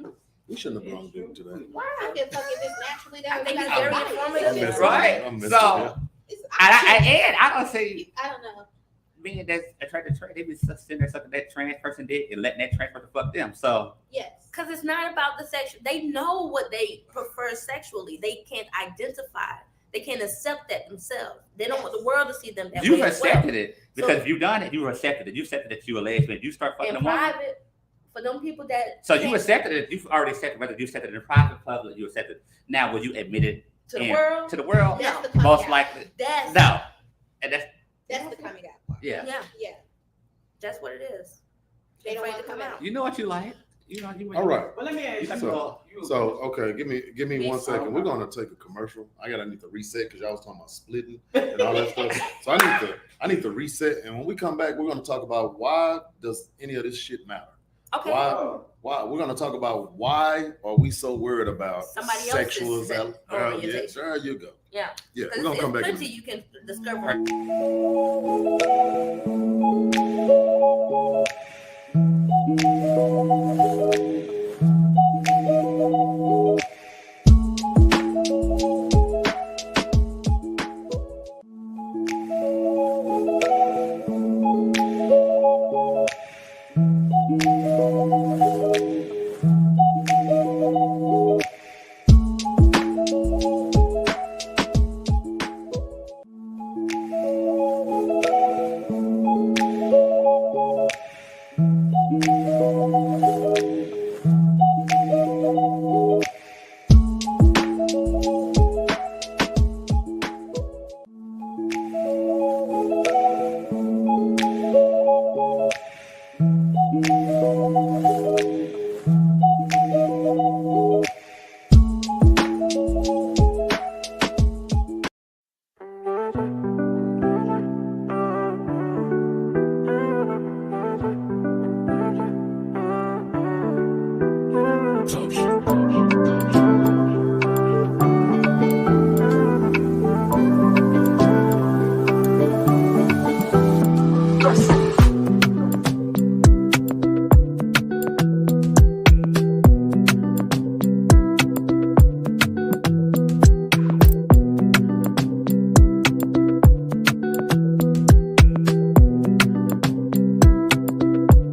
got. We shouldn't have brought dude to that. Why? I can fuck if it's naturally there. I think We it's got very bodies. informative. It's- Right. I'm messing So up. it's- and I don't say I don't know. men that's attracted to trans, they be sitting there sucking that trans person dick and letting that trans person fuck them. So Yes. Because it's not about the sexual. They know what they prefer sexually. They can't identify. They can't accept that themselves. They don't want the world to see them that you've way as well. accepted it because if you've done it, you accepted it. You accepted that you a lesbian. You start fucking In a woman. private, for them people that So you accepted it. You've already accepted whether you accepted it in private, public. You accepted. Now, will you admit it to the world, To the world, That's no. the coming most out. likely, that's no. And That's the coming out part. yeah. Yeah. that's what it is. They don't Afraid want to to come out. You know what you like. You know you. All right. Well, let me ask you. So okay, give me 1 Please. second. We're gonna take a commercial. I need to reset because y'all was talking about splitting and all that stuff. So I need to reset, and when we come back, we're gonna talk about why does any of this shit matter? Okay. Why we're gonna talk about why are we so worried about Somebody else's sexual orientation. there you go. Yeah. Yeah, Because we're gonna come back. plenty you can discover.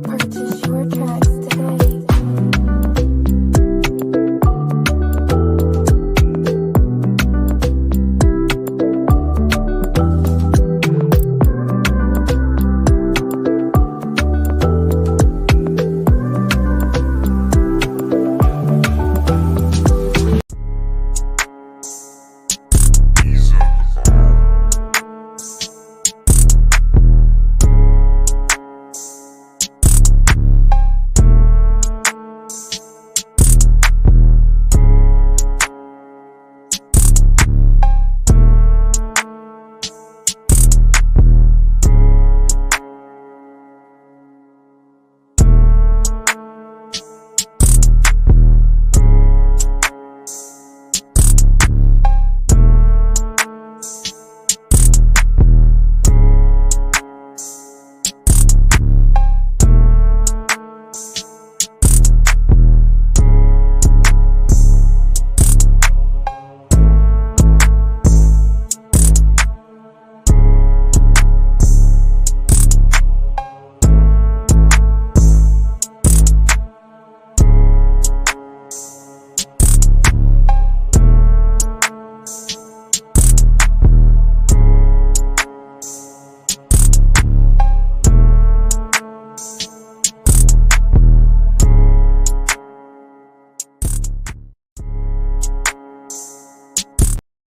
Purchase your tracks today.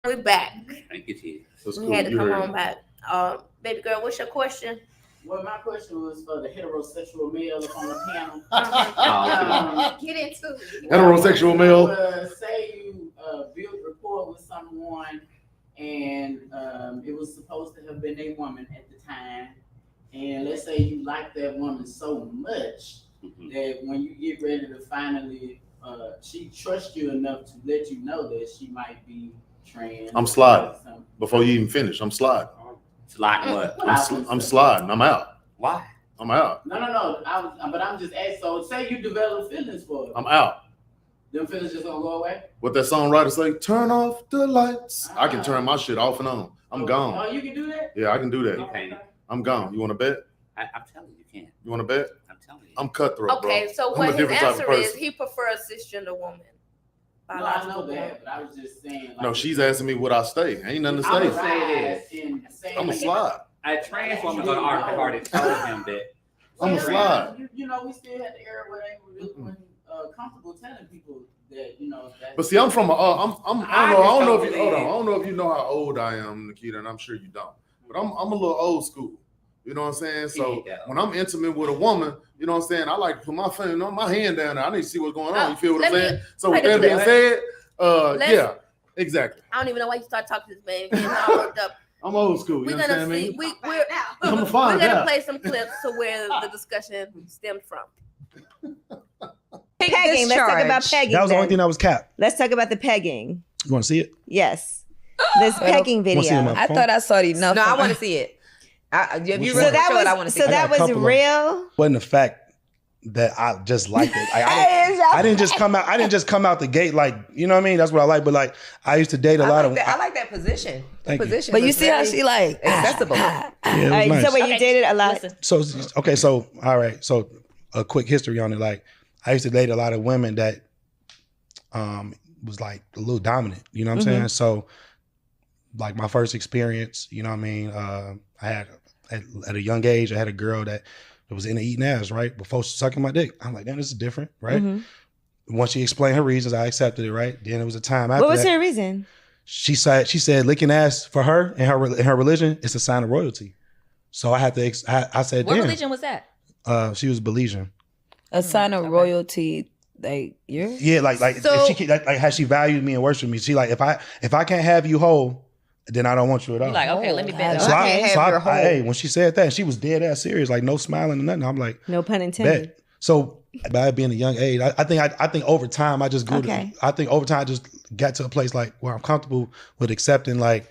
We're back. Thank you, Jesus. That's We cool. had to You come heard on me. back. Baby girl, what's your question? Well, my question was for the heterosexual male up on the panel. Oh, Get into it. Heterosexual male. Say you built rapport with someone, and it was supposed to have been a woman at the time, and let's say you like that woman so much mhm. that when you get ready to finally, she trusts you enough to let you know that she might be trans. I'm sliding. or something. Before you even finish, I'm sliding. Sliding what? I'm sliding. I'm out. Why? I'm out. No. But I'm just asking. So say you develop feelings for her. I'm out. Them feelings just gonna go away? What that songwriter say? Turn off the lights. I can turn my shit off and on. I'm gone. Oh, you can do that? Yeah, I can do You that. can't. I'm gone. You want to bet? I'm telling you, you can't. You want to bet? I'm telling you. I'm cutthroat, bro. Okay, so I'm what a his different type of answer is, person. he prefers cisgender woman. No, I Biological know woman. that, but I was just saying. Like, No, she's asking me would I stay. Ain't nothing to I would stay. say I'm a slide. A trans woman on our party told him that. I'm a slide. You know, we still had the era where they were really comfortable telling people that, you know. That, But see, I'm from a. I don't know if you know how old I am, Nikita, and I'm sure you don't. But I'm a little old school. You know what I'm saying? So Yeah. when I'm intimate with a woman, you know what I'm saying, I like to put my hand down there. I need to see what's going on. You feel what I'm saying? So with that being said, yeah, exactly. I don't even know why you start talking to this man. Getting all worked up. I'm old school. We're You gonna understand see. me? We're I'm gonna we're find gonna out. play some clips to where the discussion stemmed from. Pegging. Let's talk about pegging. That was the only then. thing that was capped. Let's talk about the pegging. You want to see it? Yes. This pegging Wanna see it, video. man? I thought I saw it enough. No, I want to see it. If you Which really one? So that show was it, I want to see so it. that I got a was couple of them. real. Wasn't the fact that I just liked it. I didn't just come out the gate like, you know what I mean? That's what I like. But like, I used to date a lot of. I like that position. The Thank you. position. But you was see how very she like accessible. Yeah, it All was right, nice. so wait, you dated a lot. So all right. So a quick history on it. Like, I used to date a lot of women that was like a little dominant. You know what I'm saying? So like my first experience, you know what I mean? I had at a young age, I had a girl that was into eating ass, right? Before sucking my dick. I'm like, damn, this is different, right? Once she explained her reasons, I accepted it, right? Then it was a time after What was that. her reason? She said licking ass for her and her religion, it's a sign of royalty. So I had to, I said, What damn. religion was that? She was Belizean. a sign of royalty. Like Yeah, like So- if she like how she valued me and worshiped me. She like if I can't have you whole, then I don't want you at all. You like, okay, let me bend So up. I can't have your whole- hey, when she said that, she was dead ass serious, like no smiling or nothing. I'm like, No pun intended. bet. So by being a young age, I think over time I just grew. Okay. I think over time I just got to a place like where I'm comfortable with accepting like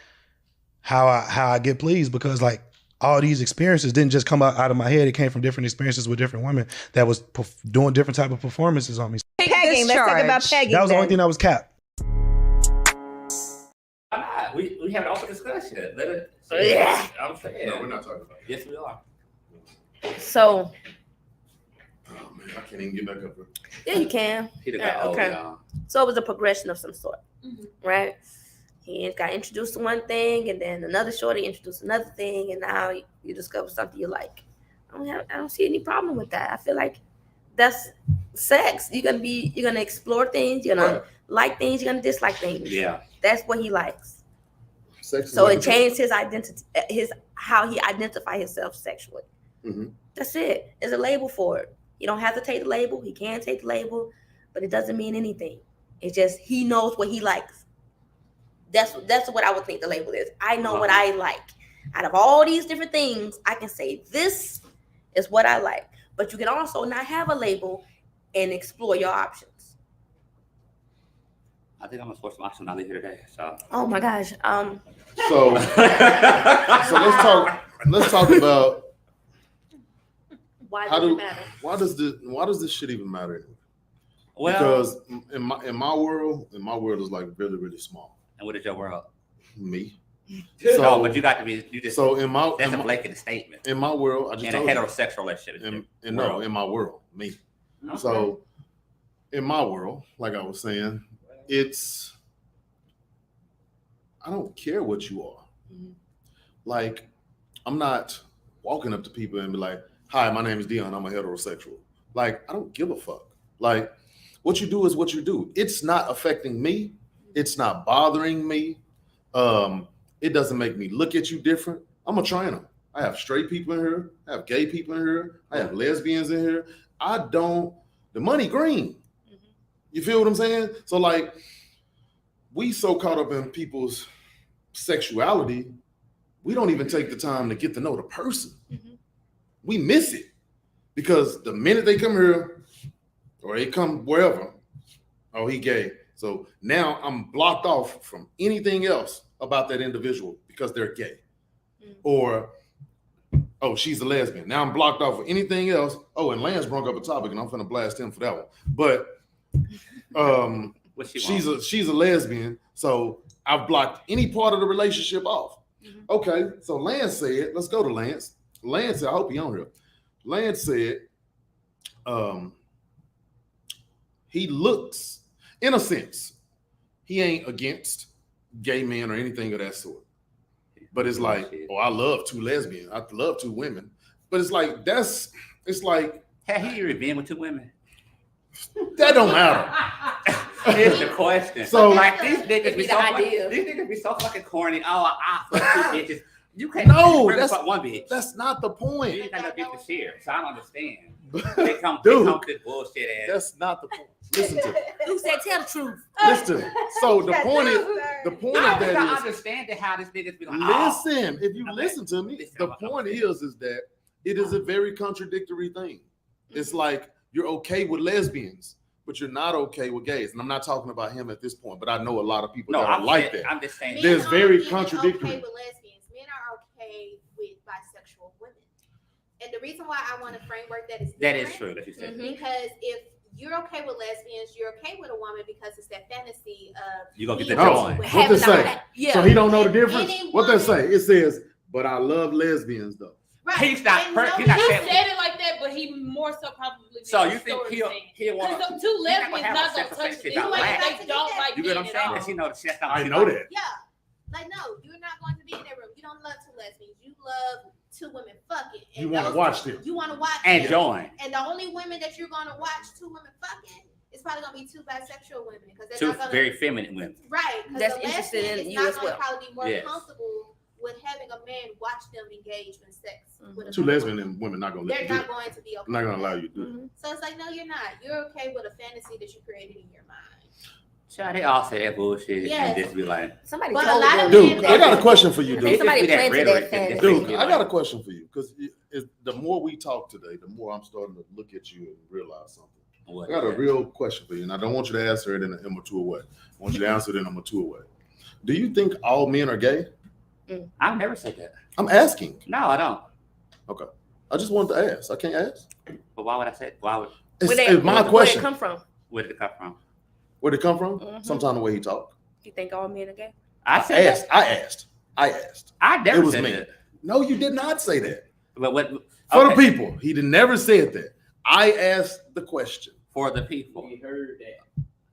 how I get pleased, because like all these experiences didn't just come out of my head. It came from different experiences with different women that was doing different type of performances on me. Pegging. Let's talk about pegging. That was the only then. thing that was capped. Why not? We have an open discussion. Let it. Yeah. I'm saying. No, we're not talking about it. Yes, we are. So Oh man, I can't even get back up here. yeah, you can. He done Yeah, got old, okay. y'all. So it was a progression of some sort, right? He got introduced to one thing, and then another shorty introduced another thing, and now you discover something you like. I don't see any problem with that. I feel like that's sex. You're gonna explore things. You're gonna like things. You're gonna dislike things. Yeah. That's what he likes. Sex is So like it changed his identity, how he identify himself sexually. Mhm. That's it. There's a label for it. You don't have to take the label. He can take the label, but it doesn't mean anything. It's just he knows what he likes. That's what I would think the label is. I know what I like. Out of all these different things, I can say this is what I like. But you can also not have a label and explore your options. I think I'm gonna switch some options. I'll leave here today. So. Oh my gosh. So let's talk about Why How does do- it matter? why does this shit even matter? Well, Because in my world is like really, really small. and what is your world? Me. So, So but you got to be. You just. so that's a blanket statement. in my world, I just In a told you. heterosexual relationship. In my world, me. So in my world, like I was saying, it's I don't care what you are. Like, I'm not walking up to people and be like, "Hi, my name is Dion. I'm a heterosexual." Like, I don't give a fuck. Like, what you do is what you do. It's not affecting me. It's not bothering me. It doesn't make me look at you different. I'm a trainer. I have straight people in here. I have gay people in here. I have lesbians in here. The money green. You feel what I'm saying? So like, we so caught up in people's sexuality, we don't even take the time to get to know the person. We miss it because the minute they come here or they come wherever, oh, he gay. So now I'm blocked off from anything else about that individual because they're gay. Or, oh, she's a lesbian. Now I'm blocked off of anything else. Oh, and Lance brought up a topic, and I'm gonna blast him for that one. But What she she's a lesbian, so I've blocked any part of the relationship off. Okay, so Lance said, let's go to Lance. Lance said, I hope he on here. Lance said, he looks, in a sense, he ain't against gay men or anything of that sort. But it's like, oh, I love two lesbians. I love two women. But it's like, it's like. Have he ever been with two women? That don't matter. Here's the question. So, like, these niggas be so fucking corny. Oh, I fuck two bitches. You can't fuck one bitch. That's not the point. You ain't got no dick to share. So I don't understand. They come this bullshit ass. That's not the point. Listen to it. Who said tell the truth? Listen to it. So the point is that I understand how this niggas be like. Listen, if you listen to me, the point is that it is a very contradictory thing. It's like you're okay with lesbians, but you're not okay with gays. And I'm not talking about him at this point, but I know a lot of people that are like that. I'm just saying. There's very contradictory. Okay with lesbians. Men are okay with bisexual women. And the reason why I want a framework that is different, that is true that you said. Because if you're okay with lesbians, you're okay with a woman because it's that fantasy of you gonna get the joy. What they say? Yeah. So he don't know the difference. What they say? It says, but I love lesbians though. Right. He's not. He said it like that, but he more so probably. So you think he'll want to? Two lesbians not gonna touch it. They don't like. You get what I'm saying? Does he know the shit? I know that. Yeah. Like no, you're not going to be in that room. You don't love two lesbians. You love two women fucking. You want to watch them. You want to watch and them. Join. And the only women that you're going to watch two women fucking is probably going to be two bisexual women because they're two not gonna, very feminine women. Right. That's interested in you as well. Probably be more comfortable with having a man watch them engage in sex. With two lesbian and women not going to. They're not going to be okay. Not going to allow you to do it. So it's like no, you're not. You're okay with a fantasy that you created in your mind. Sure, they all say that bullshit and just be like, somebody told them. Dude, I got a question for you, dude. Somebody planted that fantasy. Dude, I got a question for you because the more we talk today, the more I'm starting to look at you and realize something. I got a real question for you, and I don't want you to answer it in an immature way. I want you to answer it in a mature way. Do you think all men are gay? I've never said that. I'm asking. No, I don't. Okay. I just wanted to ask. I can't ask. But why would I say it? Why would? It's my question. Where did it come from? Where did it come from? Where'd it come from? Sometime the way he talked. You think all men are gay? I asked. I never it was said me. that. No, you did not say that. But what? For the people, he never said that. I asked the question. For the people. He heard that.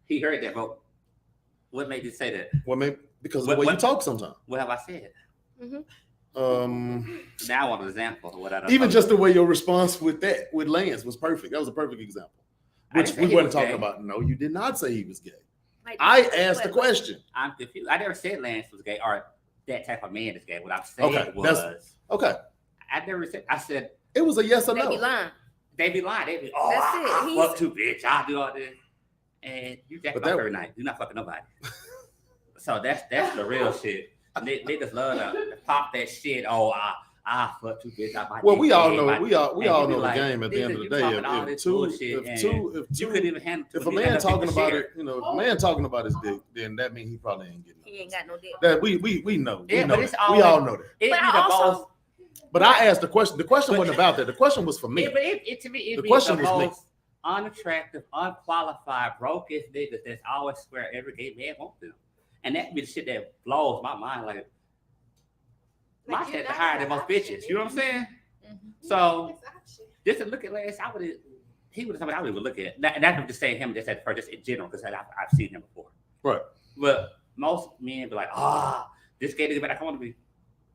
He heard that, but what made you say that? What made because of the way you talk sometimes. What have I said? Now I want an example of what I don't even just the way your response with Lance was perfect. That was a perfect example. Which we weren't talking about. No, you did not say he was gay. I asked the question. I'm confused. I never said Lance was gay or that type of man is gay. What I'm saying was okay. I never said. I said it was a yes or no. They be lying. They be lying. They be that's it. Fuck two bitch. I do all this, and you jack fuck every night. You're not fucking nobody. So that's the real shit. Niggas love to pop that shit. Oh, I fuck two bitch. Well, we all know. We all know the game. At the end of the day, if a man talking about it, if a man talking about his dick, then that means he probably ain't getting. He ain't got no dick. That we know. Yeah, we all know that. But I asked the question. The question wasn't about that. The question was for me. Yeah, but to me, the question was me. Unattractive, unqualified, broke ass niggas that's always square every gay man wants them. And that be the shit that blows my mind. Like my shit higher than most bitches. You know what I'm saying? So just to look at Lance, he would have somebody I would even look at. And that's not just saying him just at first, just in general, because I've seen him before. Right. But most men be like, this gay nigga, but I want to be.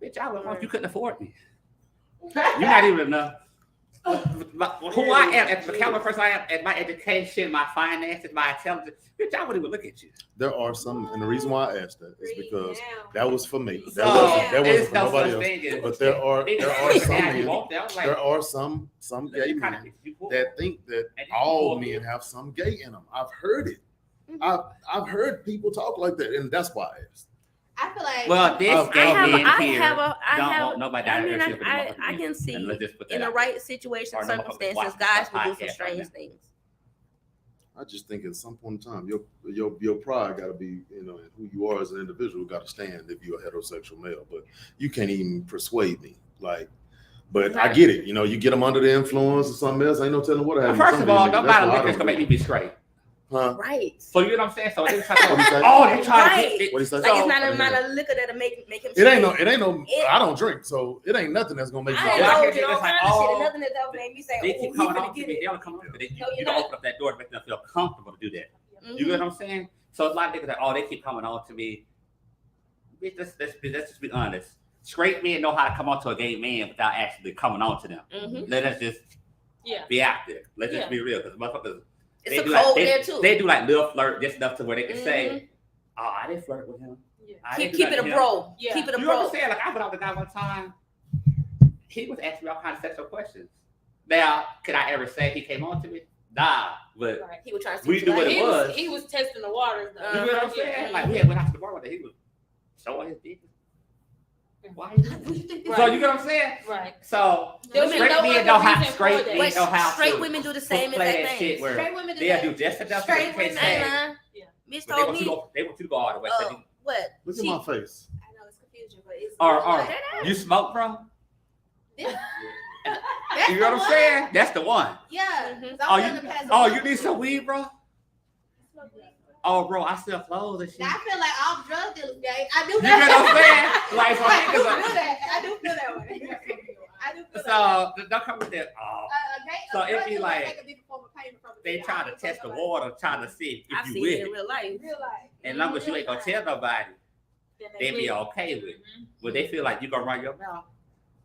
Bitch, I would want you couldn't afford me. You're not even enough. Who I am, at the caliber person I am, at my education, my finances, my intelligence, bitch, I wouldn't even look at you. There are some, and the reason why I asked that is because that was for me. That wasn't for nobody else. But there are some gay men that think that all men have some gay in them. I've heard it. I've heard people talk like that, and that's why I asked. I feel like I can see in the right situation, circumstances, guys will do some strange things. I just think at some point in time, your pride got to be, who you are as an individual got to stand if you're a heterosexual male. But you can't even persuade me, But I get it. You get them under the influence or something else. Ain't no telling what happened. First of all, nobody gonna make me be straight. Huh? Right. So you know what I'm saying? So they try What'd he to, say? oh, they try to Right. get it. What'd he say? Like it's not So- a amount of liquor that'll make him. It ain't no. It- I don't drink, so it ain't nothing that's gonna make me. I Yeah, I indulge hear in all it's like, kinds of shit, oh, and nothing that ever made me say, They "Oh, keep we coming finna on to get me. it." They don't come on to me. No, You you're don't not. open up that door to make them feel comfortable to do that. Mhm. You get what I'm saying? So it's a lot of niggas like, oh, they keep coming on to me. Let's just be honest. Straight men know how to come on to a gay man without actually coming on to them. Mhm. Let us just Yeah. be active. Let's just Yeah. be real, because motherfuckers. It's They a do like cold they, there too. they do like little flirt, just enough to where they can Mhm. say, "Oh, I didn't flirt with him." Yeah. I Keep didn't do it a nothing to him." bro. Yeah. Keep it a You know what bro. I'm saying? Like I went out with a guy one time. He was asking me all kinds of sexual questions. Now, could I ever say he came on to me? Nah, but Right. He was trying to see We what knew you what like. it was. He was testing the waters though. you know what I'm Yeah. saying? Like we had went out to the bar one day. He was showing his dick. Why? So you get what I'm saying? Right. So There was straight no men other know how reason straight for that. men know how Straight to women do the same play exact that shit thing. where Straight women do they'll that. do just enough Straight to they women can't I ain't say, lying. Yeah. Bitch but they told want you me, to go. They want you to go all the way. So what? Look at my face. I know it's confusing, but it's or you smoke, bro? That's You know the what I'm saying? That's the one. Yeah. Mhm. 'Cause I'm Oh, feeling you, the past oh, of you need some weed, bro? Oh, bro, I sell clothes and shit. Now, I feel like all drug dealers gay. I do You that. get what I'm saying? Like, so I do niggas feel are, that. I do feel that way. I do feel that. so don't come with that. Oh, So So it'd be it like, take a bigger form of payment from the they nigga. trying I to do feel test the that. water, trying to see I've if you seen with it in it. real life. Real life. And long as you ain't gonna tell nobody, they be okay with it. Mhm. When they feel like you gonna run your mouth,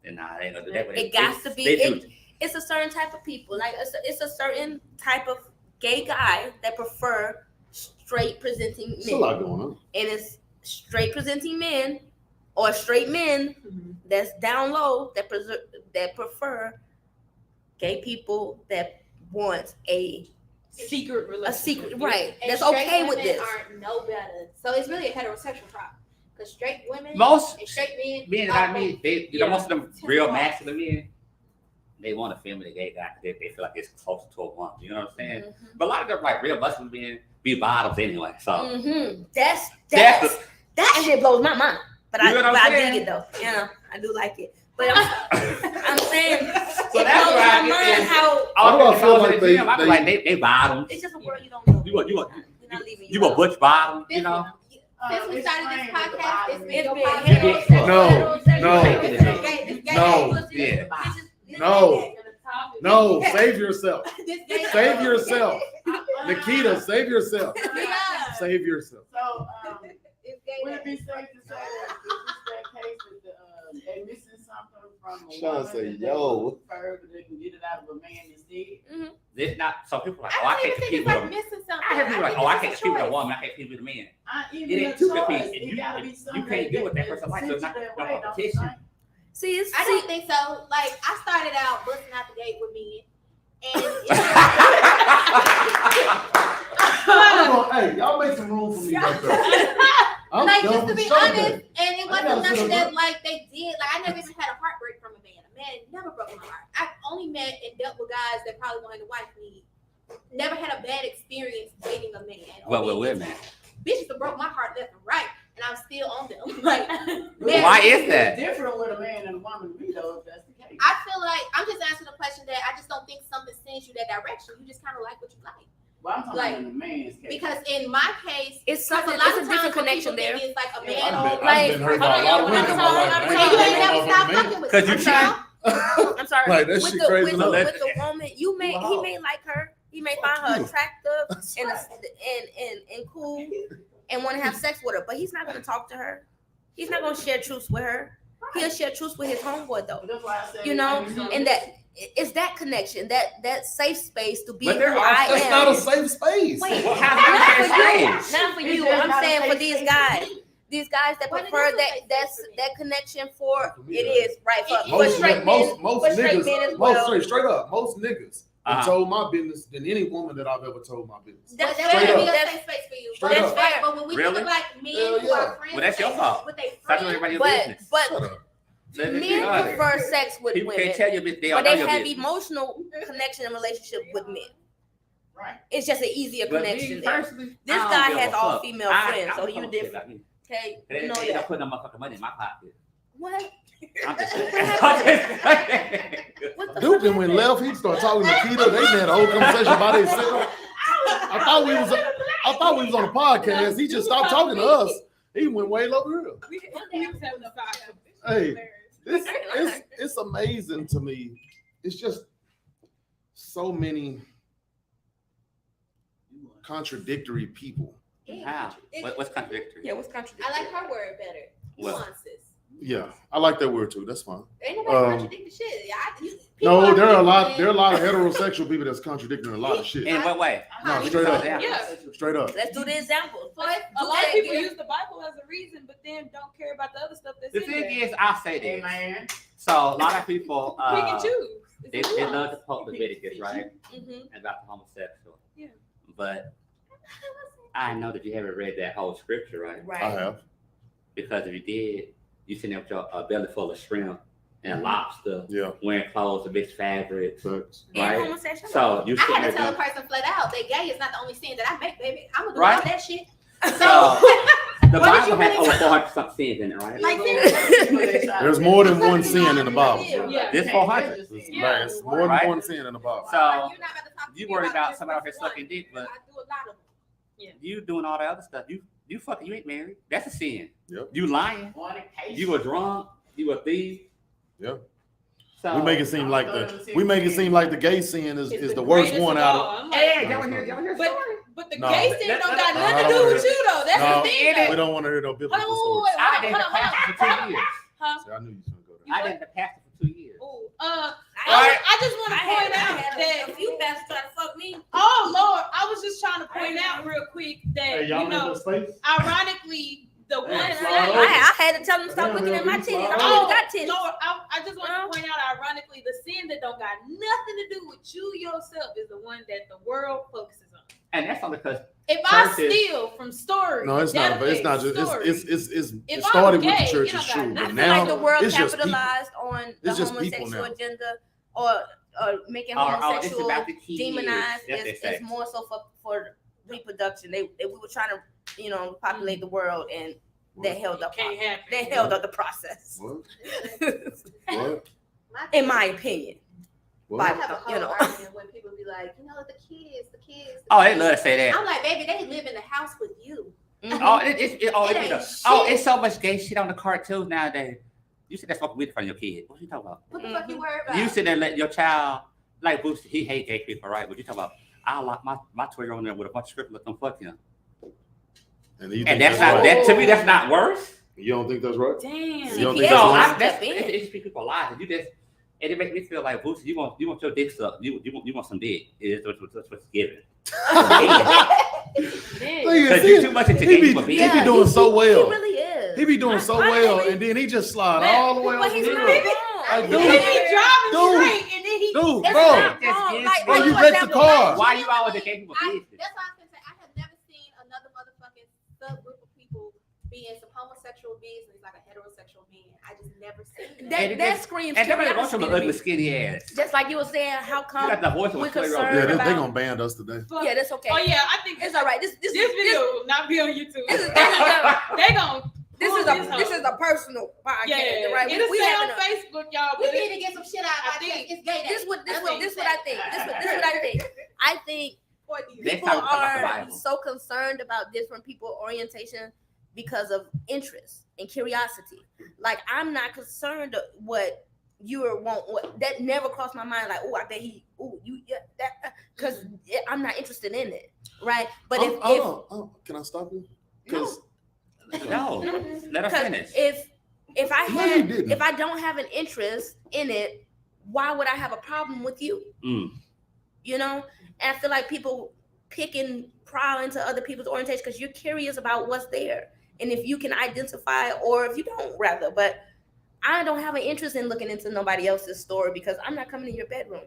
then nah, they ain't gonna do that. But It got to be. They do. It's a certain type of people. Like it's a certain type of gay guy that prefer straight presenting There's a lot men, going on. and it's straight presenting men or straight men that's down low that prefer gay people that want a Secret relationship. secret, right? And That's straight okay with women this. aren't no better. So it's really a heterosexual problem. Because straight women Most and straight men that I are mean, they, you know, most of them real masculine men, they want to film the gay guy because they feel like it's close to a woman. You know what I'm saying? But a lot of them, like real muscular men, be bottoms anyway. So That shit blows my mind. But You know what I'm I saying? dig it though. You know, I do like it. But I'm saying So it that's blows why I my get mind this. how all Why do I the feel girls like in the gym, I be they- like they bottoms. it's just a world you don't know. You a We're not leaving you a butch bottom, you know? Since we started this podcast, it's been It's your been podcast. No, save yourself. This gay Save yourself. Nikita, save yourself. Yeah. Save yourself. So, It's gay would it be day. safe to say that is this that case with they missing something from a Sean woman say, that they yo. prefer, but they can get it out of a man instead? It's not. So people are like, I oh, I don't can't even think compete it's with like a. missing something. I hear people like, think oh, I it's can't a compete with a choice. woman. I can't compete with a man. Even It a ain't two choice. compete. It You gotta be you something can't do what that that person likes. So it's not sends you no that way, don't you competition. think? See, I don't think so. Like I started out busting out the gate with men, and Hey, y'all make some room for me back there. I'm like done just to with be show honest, day. and it I wasn't gotta nothing sit that around. like they did. Like I never even had a heartbreak from a man. A man never broke my heart. I only met and dealt with guys that probably wanted a wife need. Never had a bad experience dating a man. Well, women. Bitches that broke my heart left and right, and I'm still on them. Like, But Why it's is that? different with a man and a woman to me, though, if that's the case. I feel like I'm just answering the question that I just don't think something sends you that direction. You just kind of like what you like. Well, I'm talking like, about in a man's case. Because in my case, it's because something. a lot It's a of different times what connection people there. think is like a Yeah, man I've or been hurt by a lot of women in my life. I So ain't you never ain't never been stop off of a fucking man. with 'Cause me. you cheat. I'm sorry. Like, that with shit the, crazy with, the, enough. with the woman, he may like her. He may find her attractive and cool and want to have sex with her, but he's not going to talk to her. He's not going to share truths with her. He'll share truths with his homeboy though. That's why I said You know, it can be and that it's that connection, that safe space to be But who there are- I That's am. not a safe space. Wait, Well, how not do for you you. say Not for It's you. just I'm not a saying for safe these space. guys. These guys that But it prefer is a that safe that's space for me. that connection for For me, it is right for Most straight men. most for straight niggas, men as most well. straight up, most niggas have Uh-huh. told my business than any woman that I've ever told my business. But That's that Straight would be up. a safe space for you. Straight That's up. fair. But when we Really? think of like men Hell who yeah. are friends Well, that's your with fault. with their Stop telling friends, everybody your But business. but Shut up. Let it be men honest. prefer sex with People women, can't tell you bitch they but all know they your have business. emotional connection and relationship with men. Right. It's just an easier But connection me there. personally, This I don't guy give has a all fuck. female I friends, so don't you give a shit different. about me. Okay, They you know ain't that. putting no motherfucking money in my pocket. What? I'm just saying. I'm just saying. What the Duke fuck then went happened? left. He started talking to Keita. They had a whole conversation about themselves. I thought we was on a podcast. He just stopped talking to us. He went way over here. Hey, it's amazing to me. It's just so many contradictory people. How? What's contradictory? Yeah, what's contradictory? I like her word better. Nuances. Yeah, I like that word too. That's fine. Ain't nobody contradicting shit. No, there are a lot of heterosexual people that's contradicting a lot of shit. In what way? No, straight up. Yeah. Straight up. Let's do the examples. A lot of people use the Bible as a reason, but then don't care about the other stuff that's The in thing there. is, I'll say this. Man. So a lot of people, Pick and choose. they love to quote Leviticus, right? Mm-hmm. About the homosexual. Yeah. But I know that you haven't read that whole scripture, right? Right. I have. Because if you did, you sitting there with your belly full of shrimp and lobster, Yeah. wearing clothes of mixed fabrics, Facts. And right? homosexual. So you I sitting had there to tell a doing- person flat out that gay is not the only sin that I make, baby. I'm gonna do Right. all that shit. So the What did you Bible has really over say? 400 something sins in it, right? Like seriously. There's more than one sin in the Bible. Yeah. There's 400. There's more than Right. one sin in the Bible. So You're not about to talk to you me worried about just somebody out here one. sucking dick, but I do a lot of them. you doing all the other stuff. You fucking, you ain't married. That's a sin. Yep. You lying. You a drunk. You a thief. Yep. So We make it seem like the gay sin is the worst greatest one of out all. of. I'm like, Hey, y'all hear story? but the No. gay sin don't got No, nothing I to don't do wanna with hear- you though. That's No, the thing. we Though. don't want to hear no biblical Hold stories. on, I dated a pastor for 2 years. Huh? See, I knew you was gonna go there. I dated a pastor for 2 years. Ooh, Right. I just want to point out a that few pastors try to fuck me. oh Lord, I was just trying to point out real quick that you know, space? ironically, the one I had to tell them stop looking at my titties. I Oh, already got titties. Lord, I just want to point out, ironically, the sin that don't got nothing to do with you yourself is the one that the world focuses on. And that's only because If I churches- steal from stories, No, it's not. It's not just. stories, It's If it I'm started gay, with the it church, don't it's got true, I but feel now like the world it's just people. capitalized on the It's just people homosexual now. agenda or making it's homosexual about the kids. demonized. That's what they say. It's more so for reproduction. We were trying to populate the world, and they held up. can't happen. They held up the process. What? What? In my opinion. What? I have a whole You know. argument when people be like, the kids. Oh, they love to say that. I'm like, baby, they live in the house with you. Oh, ain't it's so much gay shit on the cartoons nowadays. You sit there smoking weed in front of your kid. What you talking about? What the fuck you worried about? You sit there and let your child, like Boosie, he hate gay people, right? What you talking about? I lock my 12-year-old in there with a bunch of script, let them fuck him. And, you And think that's not right? that to me. That's not worse. You don't think that's right? Damn. You don't think CPS that's So right? that's it's people lies. You just and it makes me feel like Boosie, you want your dick sucked. You want some dick. It's what's given. Because you too much into He gay be people being. he be doing so well. He really is. He be doing so well, and then he just slide all the way But over he's the not middle. wrong. Like, He dude, be driving Dude. straight, and then he. dude, It's bro, not wrong. Like, bro, you for wrecked the example, car. Why you always the gay people business? That's why I was gonna say I have never seen another motherfucking subgroup of people be in some homosexual business like a heterosexual man. I just never seen that. That screams And everybody wants curiosity some to ugly me. skinny ass. Just like you were saying, how You come got the voice of we're a 12-year-old concerned Yeah, girl. they about? gonna ban us today. Yeah, that's okay. Oh yeah, I think It's all right. This video will not be on YouTube. This is They gon' this pull is a personal podcast, yeah. right? It'll We say having on a- Facebook, y'all. We But need to get some shit out. I I think- think it's gay. This what That's what I think. you This what I think. I think Next people time we talk about the are Bible. so concerned about different people orientation because of interest and curiosity. Like I'm not concerned what you want. What that never crossed my mind. Like, oh, I bet he. Oh, you. Yeah, that. Because I'm not interested in it, right? But if Can I stop you? No. Because No, let her finish. if I No, you didn't. if I don't have an interest in it, why would I have a problem with you? Mm. You know, and I feel like people pick and pry into other people's orientation because you're curious about what's there, and if you can identify or if you don't, rather. But I don't have an interest in looking into nobody else's story because I'm not coming in your bedroom.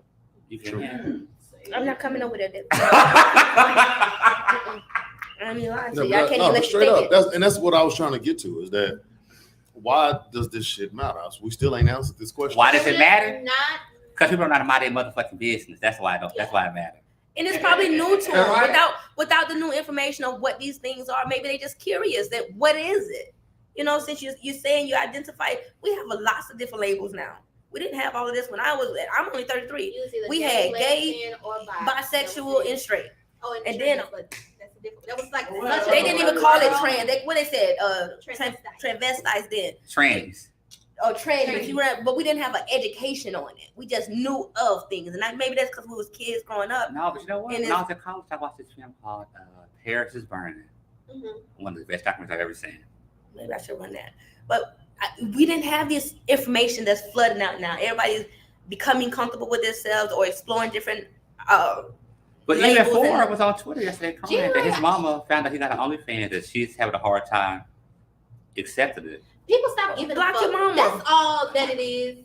You can. I'm not coming over there. I mean, lying to No, you. I but can't no, even but let you straight think up. it. That's what I was trying to get to. Is that why does this shit matter? We still ain't answered this question. Why does it matter? Not. Because people don't know how to mind their motherfucking business. That's why it don't. That's why it matters. And it's probably new to them Right. without the new information of what these things are. Maybe they just curious that what is it? You know, since you're saying you identify, we have lots of different labels now. We didn't have all of this when I'm only 33. Usually We gay, had gay, lesbian, or Bisexual and straight. Oh, And then- but that's a different. That was like Well, such a They didn't even call it different- trans. What they said, Transvestite. transvestites then. Trannies. Oh, trans. But we didn't have an education on it. We just knew of things, and maybe that's because we was kids growing up. No, but you know what? And When I was in college, I watched this film called Paris is Burning. Mhm. One of the best documentaries I've ever seen. Maybe I should run that. But we didn't have this information that's flooding out now. Everybody's becoming comfortable with themselves or exploring different. But even labels Phor and- was on Twitter yesterday crying that his mama found out he got an OnlyFans and she's having a hard time accepting it. People stop giving a Block fuck. your mama. That's all that it is.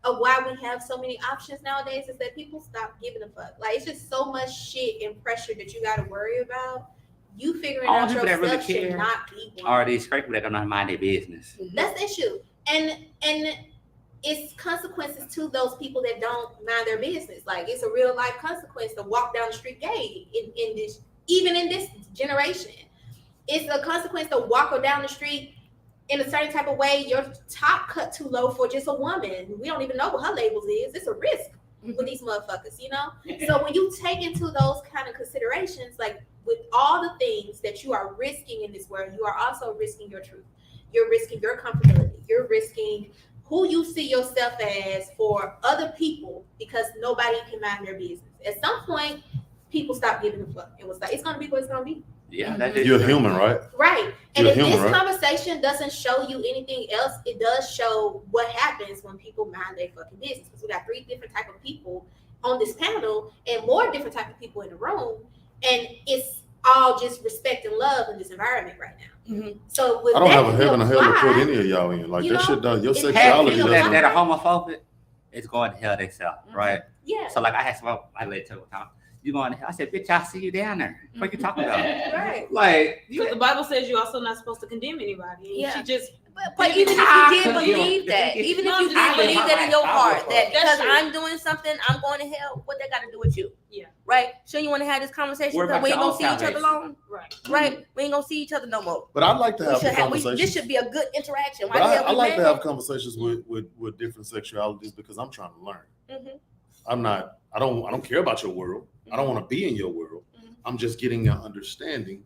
Of why we have so many options nowadays is that people stop giving a fuck. Like it's just so much shit and pressure that you got to worry about. You figuring All out people that really yourself should care not be one. are these straight people that don't know how to mind their business. That's the issue, and it's consequences to those people that don't mind their business. Like it's a real life consequence to walk down the street gay in this, even in this generation. It's a consequence to walk down the street in a certain type of way. Your top cut too low for just a woman. We don't even know what her labels is. It's a risk with these motherfuckers, you know. So when you take into those kind of considerations, like with all the things that you are risking in this world, you are also risking your truth. You're risking your comfortability. You're risking who you see yourself as for other people because nobody can mind their business. At some point, people stop giving a fuck. It was like, it's going to be what it's going to be. Yeah, that is You're human, right? Right. And You're if human, this right? conversation doesn't show you anything else, it does show what happens when people mind their fucking business. Because we got 3 different type of people on this panel and more different type of people in the room. And it's all just respect and love in this environment right now. So with I don't that have a heaven or hell to put apply, any of y'all in. Like you that know, shit does. Your it has sexuality to be doesn't. that are homophobic, it's going to hell themselves, right? Yeah. So like I had some I laid to time. You going to hell? I said, bitch, I see you down there. What are you talking about? Right. Like Because the Bible says you're also not supposed to condemn anybody. And Yeah. She just But even if you did believe that, even if you did believe that in your heart, that because I'm doing something, I'm going to hell, what that got to do with you? Yeah. Right? Sure, you want to have this conversation Worry because about we ain't your going to see own each other salvation. long? Right. Right? We ain't going to see each other no more. But I'd like to We have should the have, conversations. this should be a good interaction. Why But the hell I we like to mad? have conversations with different sexualities because I'm trying to learn. Mhm. I don't care about your world. I don't want to be in your world. I'm just getting an understanding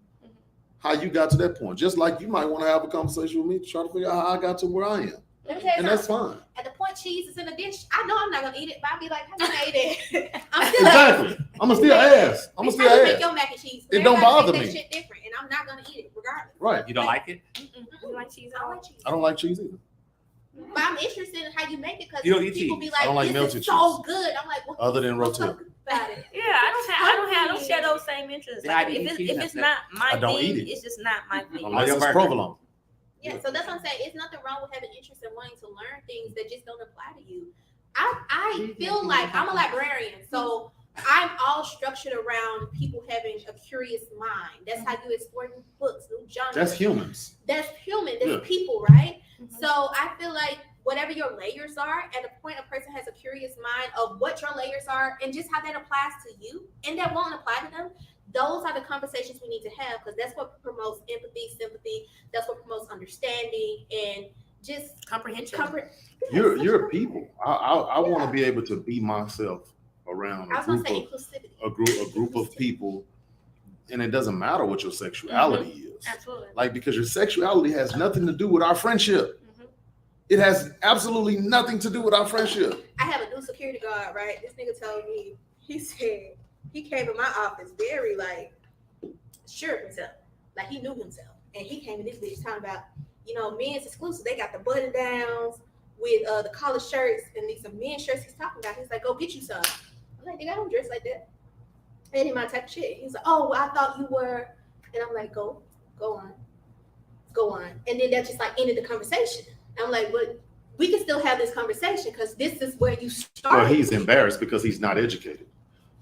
how you got to that point. Just like you might want to have a conversation with me to try to figure out how I got to where I am. Let me tell you And that's something. fine. At the point cheese is in a dish, I know I'm not gonna eat it, but I'll be like, how can I eat it? I'm still Exactly. I'm gonna still ask. I'm gonna It's still how you make ask. your mac and cheese. It don't Everybody bother make that me. shit different, and I'm not gonna eat it regardless. Right. you don't like it? You like cheese? I don't like cheese. I don't like cheese either. But I'm interested in how you make it because You don't eat people cheese. be like, I don't like this melted is so cheese. good. I'm like, what Other than what's so rotel. good about it? Yeah, I don't share those same interests. Yeah, I Like, eat if cheese, it's that's not my I don't thing, eat it. it's just not my thing. Unless your it's burger. provolone. Yeah, so that's what I'm saying. It's nothing wrong with having interest and wanting to learn things that just don't apply to you. I feel like I'm a librarian, so I'm all structured around people having a curious mind. That's how you explore new books, new genres. That's humans. That's human. That's Yeah. people, right? So I feel like whatever your layers are, at a point a person has a curious mind of what your layers are and just how that applies to you, and that won't apply to them. Those are the conversations we need to have because that's what promotes empathy, sympathy. That's what promotes understanding and just Comprehension. You're a people. I want to be able to be myself around I a was gonna group say of inclusivity. a group of people, and it doesn't matter what your sexuality is. Absolutely. Like because your sexuality has nothing to do with our friendship. Mhm. It has absolutely nothing to do with our friendship. I have a new security guard, right? This nigga told me, he said he came in my office very like sure of himself, like he knew himself, and he came in this bitch talking about, you know, men's exclusive. They got the button downs with the collar shirts and these some men's shirts. He's talking about. He's like, go get you some. I'm like, nigga, I don't dress like that. And he my type of shit. He's like, oh, well, I thought you were, and I'm like, go on. And then that just like ended the conversation. I'm like, but we can still have this conversation because this is where you start. Well, he's embarrassed because he's not educated.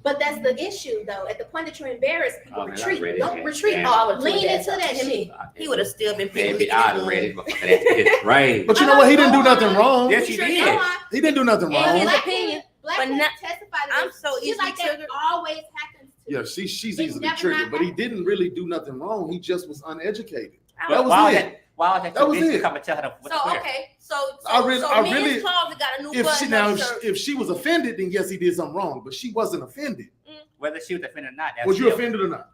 But that's the issue, though. At the point that you're embarrassed, people Oh, man, I retreat. read it, Don't man. retreat. Man. Oh, I would've Lean told into that. that shit. He would have still been Maybe I'd have read it before that's right. But you know what? He didn't do nothing wrong. Yes, you did. He didn't do nothing In wrong. his Black opinion, men- Black but men not- testify to I'm this. so Shit easily like that triggered. always happens to Yeah, me. she's It's easily never triggered, not but he happened. didn't really do nothing wrong. He just was uneducated. I That was why it. Why was that? That was bitch to it. come and tell her what's So where? okay, so I really- men's closet got a new If she button now up shirt. if she was offended, then yes, he did something wrong. But she wasn't offended. Whether she was offended or not. That's Was you still- offended or not?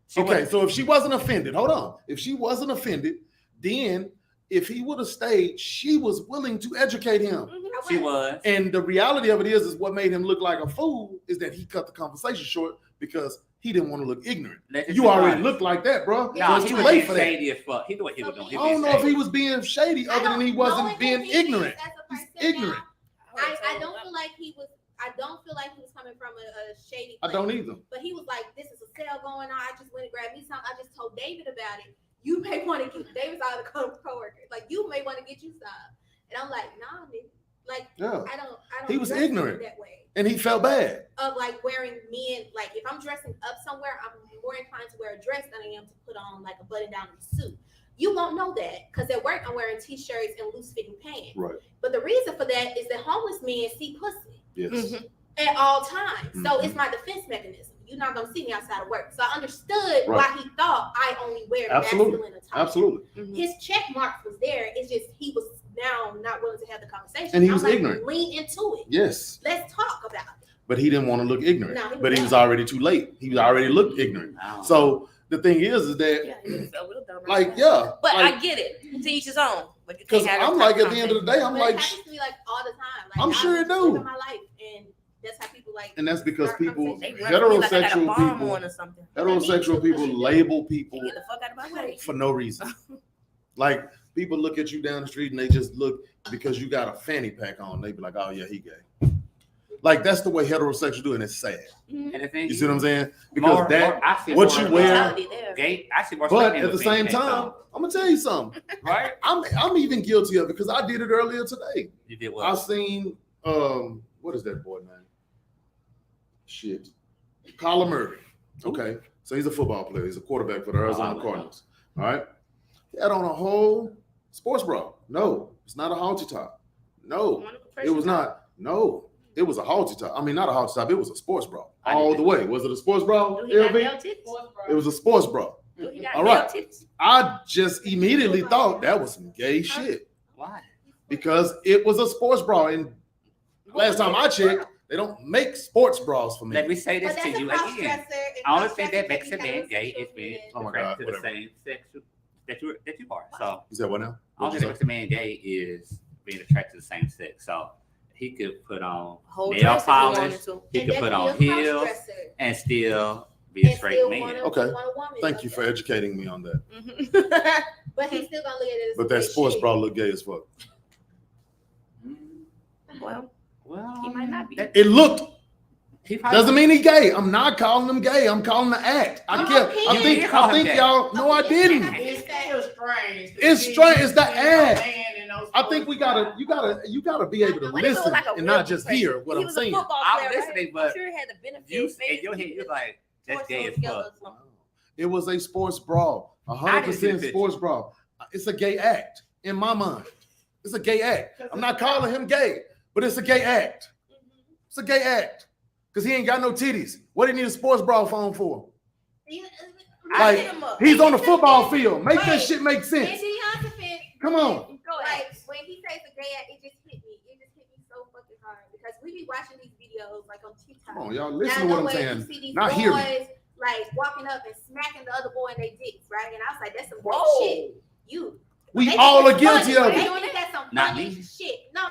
She Okay, wasn't. so if she wasn't offended, hold on. If she wasn't offended, then if he would have stayed, she was willing to educate him. She was. And the reality of it is what made him look like a fool is that he cut the conversation short because he didn't want to look ignorant. Let's just You be already honest. looked like that, bro. No, So it's he too was late being for that. shady as fuck. He knew what he was doing. I don't know if he was being shady other than he wasn't being ignorant. He's ignorant. I don't feel like he was. I don't feel like he was coming from a shady I place. don't either. But he was like, "This is a sale going on. I just went and grabbed me something. I just told David about it. You may want to get David's out of the coworker. Like you may want to get you some." And I'm like, "Nah, nigga. Like Yeah. I don't. He was dress ignorant. that way." And he felt bad. Of like wearing men, like if I'm dressing up somewhere, I'm more inclined to wear a dress than I am to put on like a button down suit. You won't know that because at work I'm wearing t-shirts and loose fitting pants. Right. But the reason for that is that homeless men see pussy Yes. at all times. So Mhm. it's my defense mechanism. You're not gonna see me outside of work. So I understood Right. why he thought I only wear Absolutely. masculine attire. Absolutely. His check mark was there. It's just he was now not willing to have the conversation. And he I'm was like, ignorant. Lean into it. Yes. Let's talk about it. But he didn't want to look ignorant. No, he but he was was not. already too late. He was already looked ignorant. So the thing is that like, yeah. But like, I get it. To each his own. But you because can't have I'm like at the end of the day, I'm But like, it happens to me like all the time. Like I'm sure I it just do. live in my life, and that's how people like. and that's because start people, conversations. heterosexual people, or something. heterosexual people label people Get the fuck out of my way. for no reason. Like people look at you down the street and they just look because you got a fanny pack on. They be like, oh yeah, he gay. Like that's the way heterosexuals do, and it's sad. And the thing You see what I'm saying? More- Because that more- I see what more you wear. gay. I see more But straight at the men same with fanny time, packs I'm gonna tell you something. on, right? I'm even guilty of it because I did it earlier today. You did I what? seen what is that boy name? Shit. Kyler Murray. Okay. So he's a football player. He's a quarterback for the Arizona Cardinals. All right. He had on a whole sports bra. No, it's not a halter top. No, it was not. No, it was a halter top. I mean, not a halter top. It was a sports bra all the way. Was it a sports bra? LV? It was a sports bra. All right. I just immediately thought that was some gay shit. Why? Because it was a sports bra. And last time I checked, they don't make sports bras for me. Let me say this But to that's you a cross again. dresser, and I only cross think that dressers makes a can be man gay is being Oh my attracted God, to the same sex that you are. So You said what now? I don't think that makes a man gay is being attracted to the same sex. So he could put on Whole nail dress if he polish, wanted to. he And could that put can on be a heels, cross-dresser. and still be a And straight still man. wanna- Okay. want a woman Thank like you for that. educating me on that. But he's still gonna look at it as But that gay sports shit. bra look gay as fuck. Well, Well, he might not be. It looked. he probably- Doesn't mean he gay. I'm not calling him gay. I'm calling the act. I think y'all. No, I didn't. It's still strange. It's strange. It's the act. Man in those I think you gotta be able to But he looked listen like a and real not just professional. hear what He I'm was a saying. football I'm player, listening, right? but I'm sure he had the benefit. You in your head, you're like, that's gay as fuck. It was a sports bra, I didn't see the 100% picture. sports bra. It's a gay act in my mind. It's a gay act. I'm not calling him gay, but it's a gay act. It's a gay act because he ain't got no titties. What do you need a sports bra phone for? Like he's on the football field. Make that shit make sense. Come on. Like when he says a gay act, it just hit me. It just hit me so fucking hard because we be watching these videos like on TikTok. Come on, y'all listen And to I what I'm know where saying. You see these Not boys hear me. like walking up and smacking the other boy in their dicks, right? And I was like, that's some gay Whoa. shit. You. We They all think are it's guilty funny. of They it. think that's some Not funny me. shit. No,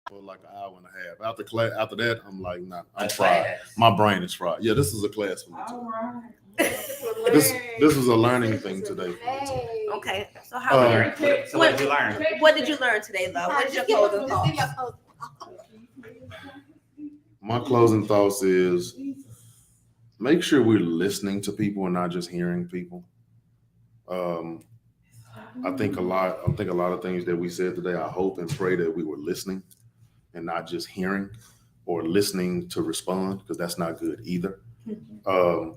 for like an hour and a half. After class, after that, I'm like, nah, I'm A fried. class. My brain is fried. Yeah, this is a class for me too. All right. This was a learning thing today for me too. Okay. So how? So what did you learn? What did you learn today, love? What is your closing thoughts? My closing thoughts is make sure we're listening to people and not just hearing people. I think a lot of things that we said today, I hope and pray that we were listening and not just hearing or listening to respond, because that's not good either.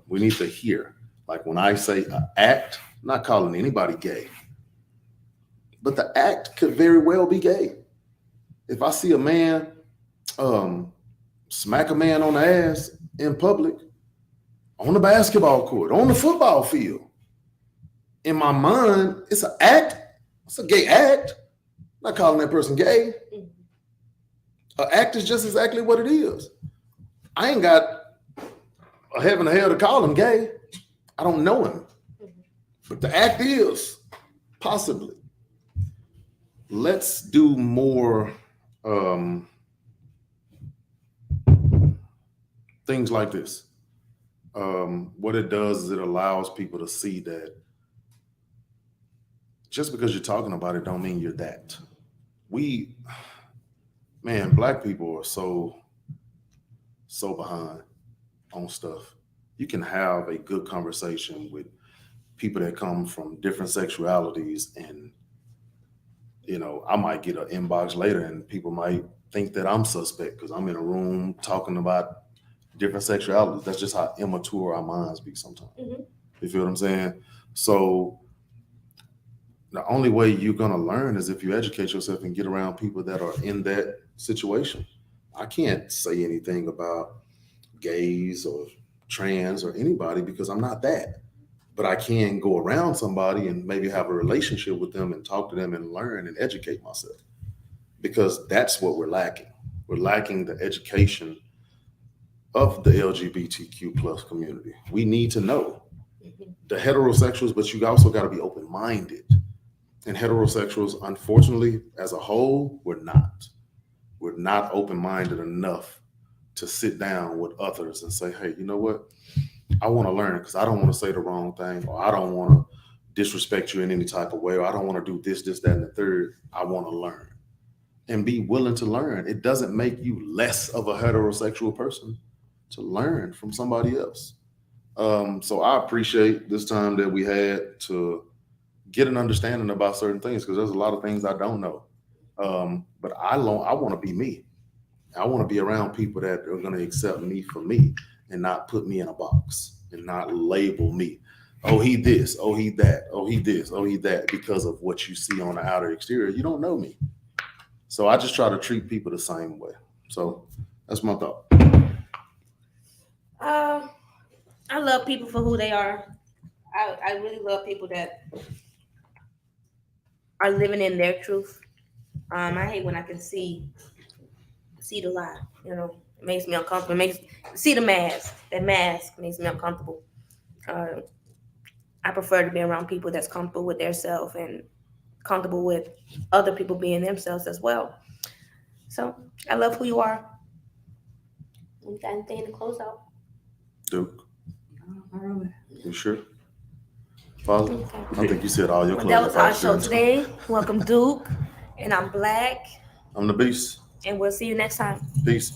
We need to hear. Like when I say act, I'm not calling anybody gay, but the act could very well be gay. If I see a man smack a man on the ass in public, on the basketball court, on the football field, in my mind, it's an act. It's a gay act. I'm not calling that person gay. An act is just exactly what it is. I ain't got a heaven or hell to call him gay. I don't know him. But the act is, possibly. Let's do more things like this. What it does is it allows people to see that just because you're talking about it don't mean you're that. Black people are so behind on stuff. You can have a good conversation with people that come from different sexualities, and I might get an inbox later and people might think that I'm suspect because I'm in a room talking about different sexualities. That's just how immature our minds be sometimes. Mm-hmm. You feel what I'm saying? So the only way you're going to learn is if you educate yourself and get around people that are in that situation. I can't say anything about gays or trans or anybody because I'm not that. But I can go around somebody and maybe have a relationship with them and talk to them and learn and educate myself, because that's what we're lacking. We're lacking the education of the LGBTQ plus community. We need to know the heterosexuals, but you also got to be open-minded. And heterosexuals, unfortunately, as a whole, we're not. We're not open-minded enough to sit down with others and say, hey, you know what? I want to learn because I don't want to say the wrong thing, or I don't want to disrespect you in any type of way, or I don't want to do this, that, and the third. I want to learn and be willing to learn. It doesn't make you less of a heterosexual person to learn from somebody else. So I appreciate this time that we had to get an understanding about certain things, because there's a lot of things I don't know. But I want to be me. I want to be around people that are going to accept me for me and not put me in a box and not label me. Oh, he this, oh, he that, oh, he this, oh, he that, because of what you see on the outer exterior. You don't know me. So I just try to treat people the same way. So that's my thought. I love people for who they are. I really love people that are living in their truth. I hate when I can see the lie. It makes me uncomfortable. See the mask. That mask makes me uncomfortable. I prefer to be around people that's comfortable with their self and comfortable with other people being themselves as well. So I love who you are. You got anything to close out? Duke. You sure? Father, okay. I think you said all your closing. That was our show today. Welcome, Duke. And I'm Black. I'm the Beast. And we'll see you next time. Peace.